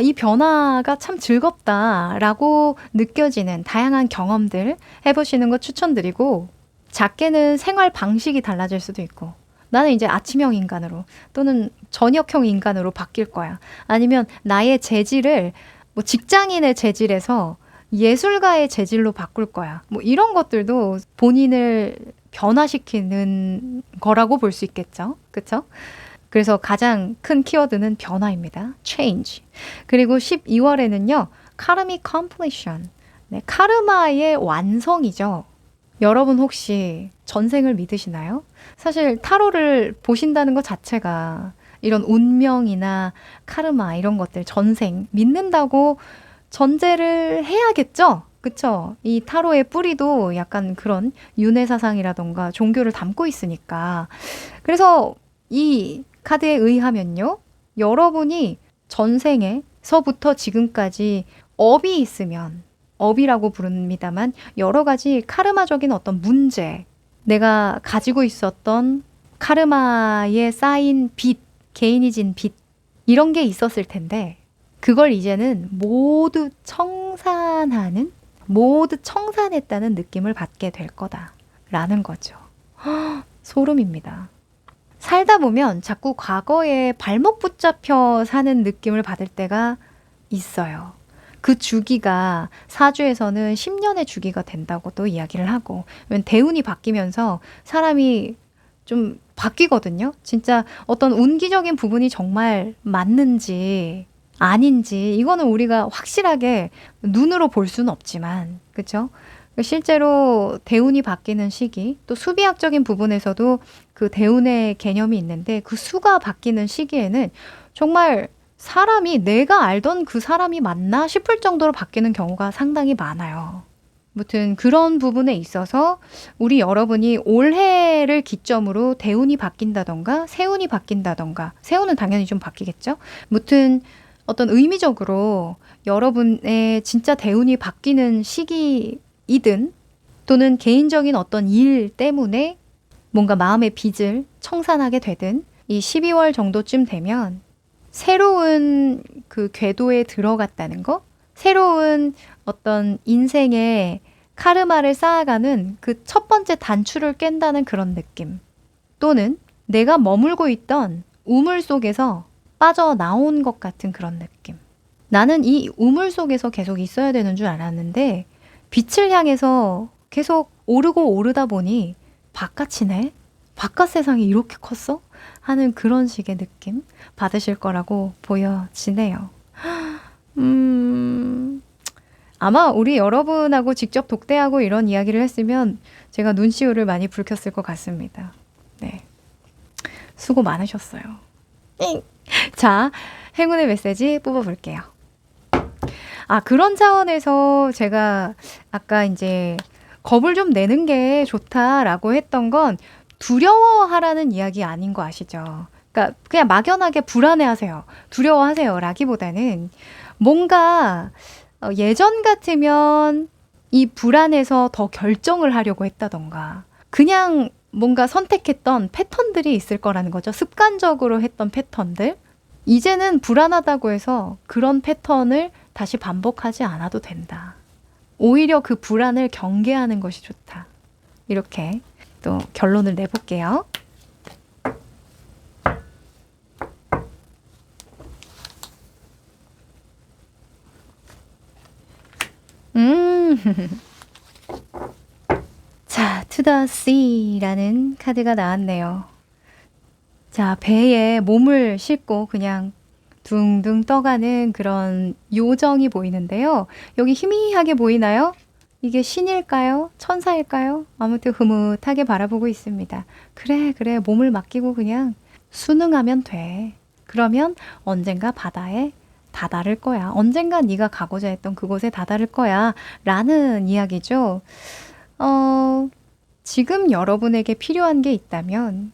이 변화가 참 즐겁다라고 느껴지는 다양한 경험들 해보시는 거 추천드리고, 작게는 생활 방식이 달라질 수도 있고, 나는 이제 아침형 인간으로 또는 저녁형 인간으로 바뀔 거야. 아니면 나의 재질을 뭐 직장인의 재질에서 예술가의 재질로 바꿀 거야. 뭐 이런 것들도 본인을 변화시키는 거라고 볼 수 있겠죠. 그쵸? 그래서 가장 큰 키워드는 변화입니다. change. 그리고 12월에는요. 카르미 completion. 네, 카르마의 완성이죠. 여러분 혹시 전생을 믿으시나요? 사실 타로를 보신다는 것 자체가 이런 운명이나 카르마 이런 것들 전생 믿는다고 전제를 해야겠죠? 그쵸? 이 타로의 뿌리도 약간 그런 윤회사상이라던가 종교를 담고 있으니까. 그래서 이 카드에 의하면요. 여러분이 전생에서부터 지금까지 업이 있으면, 업이라고 부릅니다만 여러 가지 카르마적인 어떤 문제, 내가 가지고 있었던 카르마에 쌓인 빚, 개인이 진 빚, 이런 게 있었을 텐데 그걸 이제는 모두 청산했다는 느낌을 받게 될 거다라는 거죠. 소름입니다. 살다 보면 자꾸 과거에 발목 붙잡혀 사는 느낌을 받을 때가 있어요. 그 주기가 사주에서는 10년의 주기가 된다고도 이야기를 하고, 대운이 바뀌면서 사람이 좀 바뀌거든요. 진짜 어떤 운기적인 부분이 정말 맞는지 아닌지 이거는 우리가 확실하게 눈으로 볼 수는 없지만, 그렇죠? 실제로 대운이 바뀌는 시기, 또 수비학적인 부분에서도 그 대운의 개념이 있는데, 그 수가 바뀌는 시기에는 정말 사람이 내가 알던 그 사람이 맞나 싶을 정도로 바뀌는 경우가 상당히 많아요. 아무튼 그런 부분에 있어서 우리 여러분이 올해를 기점으로 대운이 바뀐다던가 새운이 바뀐다던가, 새운은 당연히 좀 바뀌겠죠? 아무튼 어떤 의미적으로 여러분의 진짜 대운이 바뀌는 시기이든, 또는 개인적인 어떤 일 때문에 뭔가 마음의 빚을 청산하게 되든, 이 12월 정도쯤 되면 새로운 그 궤도에 들어갔다는 거, 새로운 어떤 인생의 카르마를 쌓아가는 그 첫 번째 단추를 깬다는 그런 느낌, 또는 내가 머물고 있던 우물 속에서 빠져나온 것 같은 그런 느낌. 나는 이 우물 속에서 계속 있어야 되는 줄 알았는데 빛을 향해서 계속 오르고 오르다 보니 바깥이네? 바깥 세상이 이렇게 컸어? 하는 그런 식의 느낌 받으실 거라고 보여지네요. 아마 우리 여러분하고 직접 독대하고 이런 이야기를 했으면 제가 눈시울을 많이 붉혔을 것 같습니다. 네. 수고 많으셨어요. 자, 행운의 메시지 뽑아볼게요. 그런 차원에서 제가 아까 이제 겁을 좀 내는 게 좋다라고 했던 건 두려워하라는 이야기 아닌 거 아시죠? 그러니까 그냥 막연하게 불안해하세요. 두려워하세요. 라기보다는 뭔가 예전 같으면 이 불안에서 더 결정을 하려고 했다던가, 그냥 뭔가 선택했던 패턴들이 있을 거라는 거죠. 습관적으로 했던 패턴들. 이제는 불안하다고 해서 그런 패턴을 다시 반복하지 않아도 된다. 오히려 그 불안을 경계하는 것이 좋다. 이렇게 또 결론을 내볼게요. 자, To the Sea라는 카드가 나왔네요. 자, 배에 몸을 싣고 그냥 둥둥 떠가는 그런 요정이 보이는데요. 여기 희미하게 보이나요? 이게 신일까요? 천사일까요? 아무튼 흐뭇하게 바라보고 있습니다. 그래, 몸을 맡기고 그냥 순응하면 돼. 그러면 언젠가 바다에 다다를 거야. 언젠가 네가 가고자 했던 그곳에 다다를 거야. 라는 이야기죠. 지금 여러분에게 필요한 게 있다면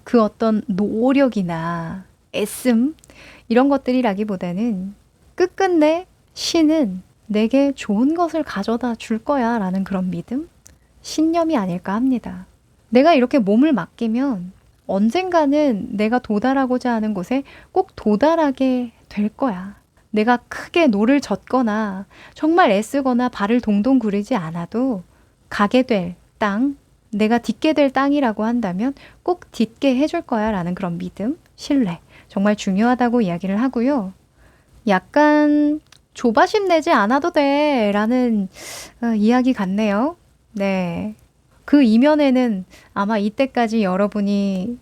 그 어떤 노력이나 애씀 이런 것들이라기보다는 끝끝내 신은 내게 좋은 것을 가져다 줄 거야 라는 그런 믿음? 신념이 아닐까 합니다. 내가 이렇게 몸을 맡기면 언젠가는 내가 도달하고자 하는 곳에 꼭 도달하게 될 거야. 내가 크게 노를 젓거나 정말 애쓰거나 발을 동동 구르지 않아도 가게 될 땅, 내가 딛게 될 땅이라고 한다면 꼭 딛게 해줄 거야 라는 그런 믿음, 신뢰 정말 중요하다고 이야기를 하고요. 약간 조바심 내지 않아도 돼 라는 이야기 같네요. 네. 그 이면에는 아마 이때까지 여러분이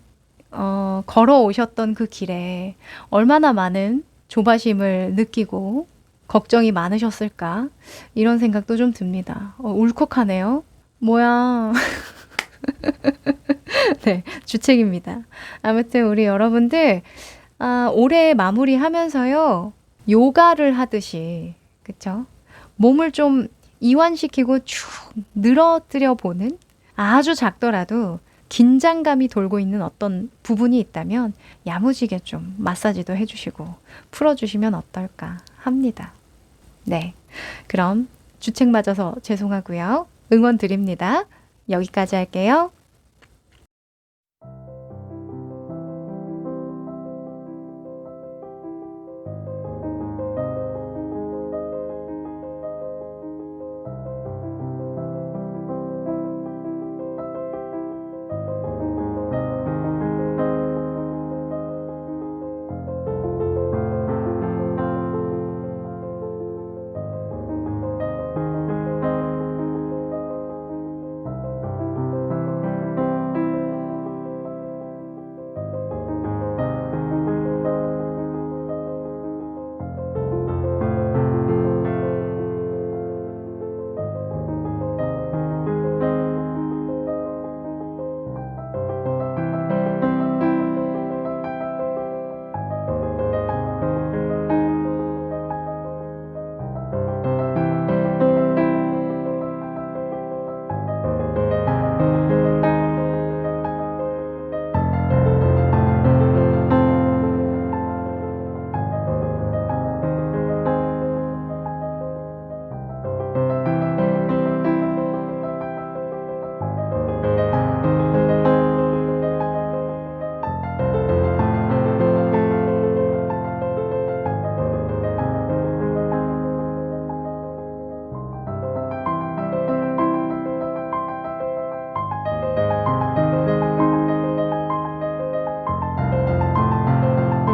걸어오셨던 그 길에 얼마나 많은 조바심을 느끼고 걱정이 많으셨을까 이런 생각도 좀 듭니다. 울컥하네요. 뭐야. 네, 주책입니다. 아무튼 우리 여러분들 올해 마무리하면서요. 요가를 하듯이 그쵸? 몸을 좀 이완시키고 쭉 늘어뜨려 보는, 아주 작더라도 긴장감이 돌고 있는 어떤 부분이 있다면 야무지게 좀 마사지도 해주시고 풀어주시면 어떨까 합니다. 네, 그럼 주책 맞아서 죄송하고요. 응원 드립니다. 여기까지 할게요.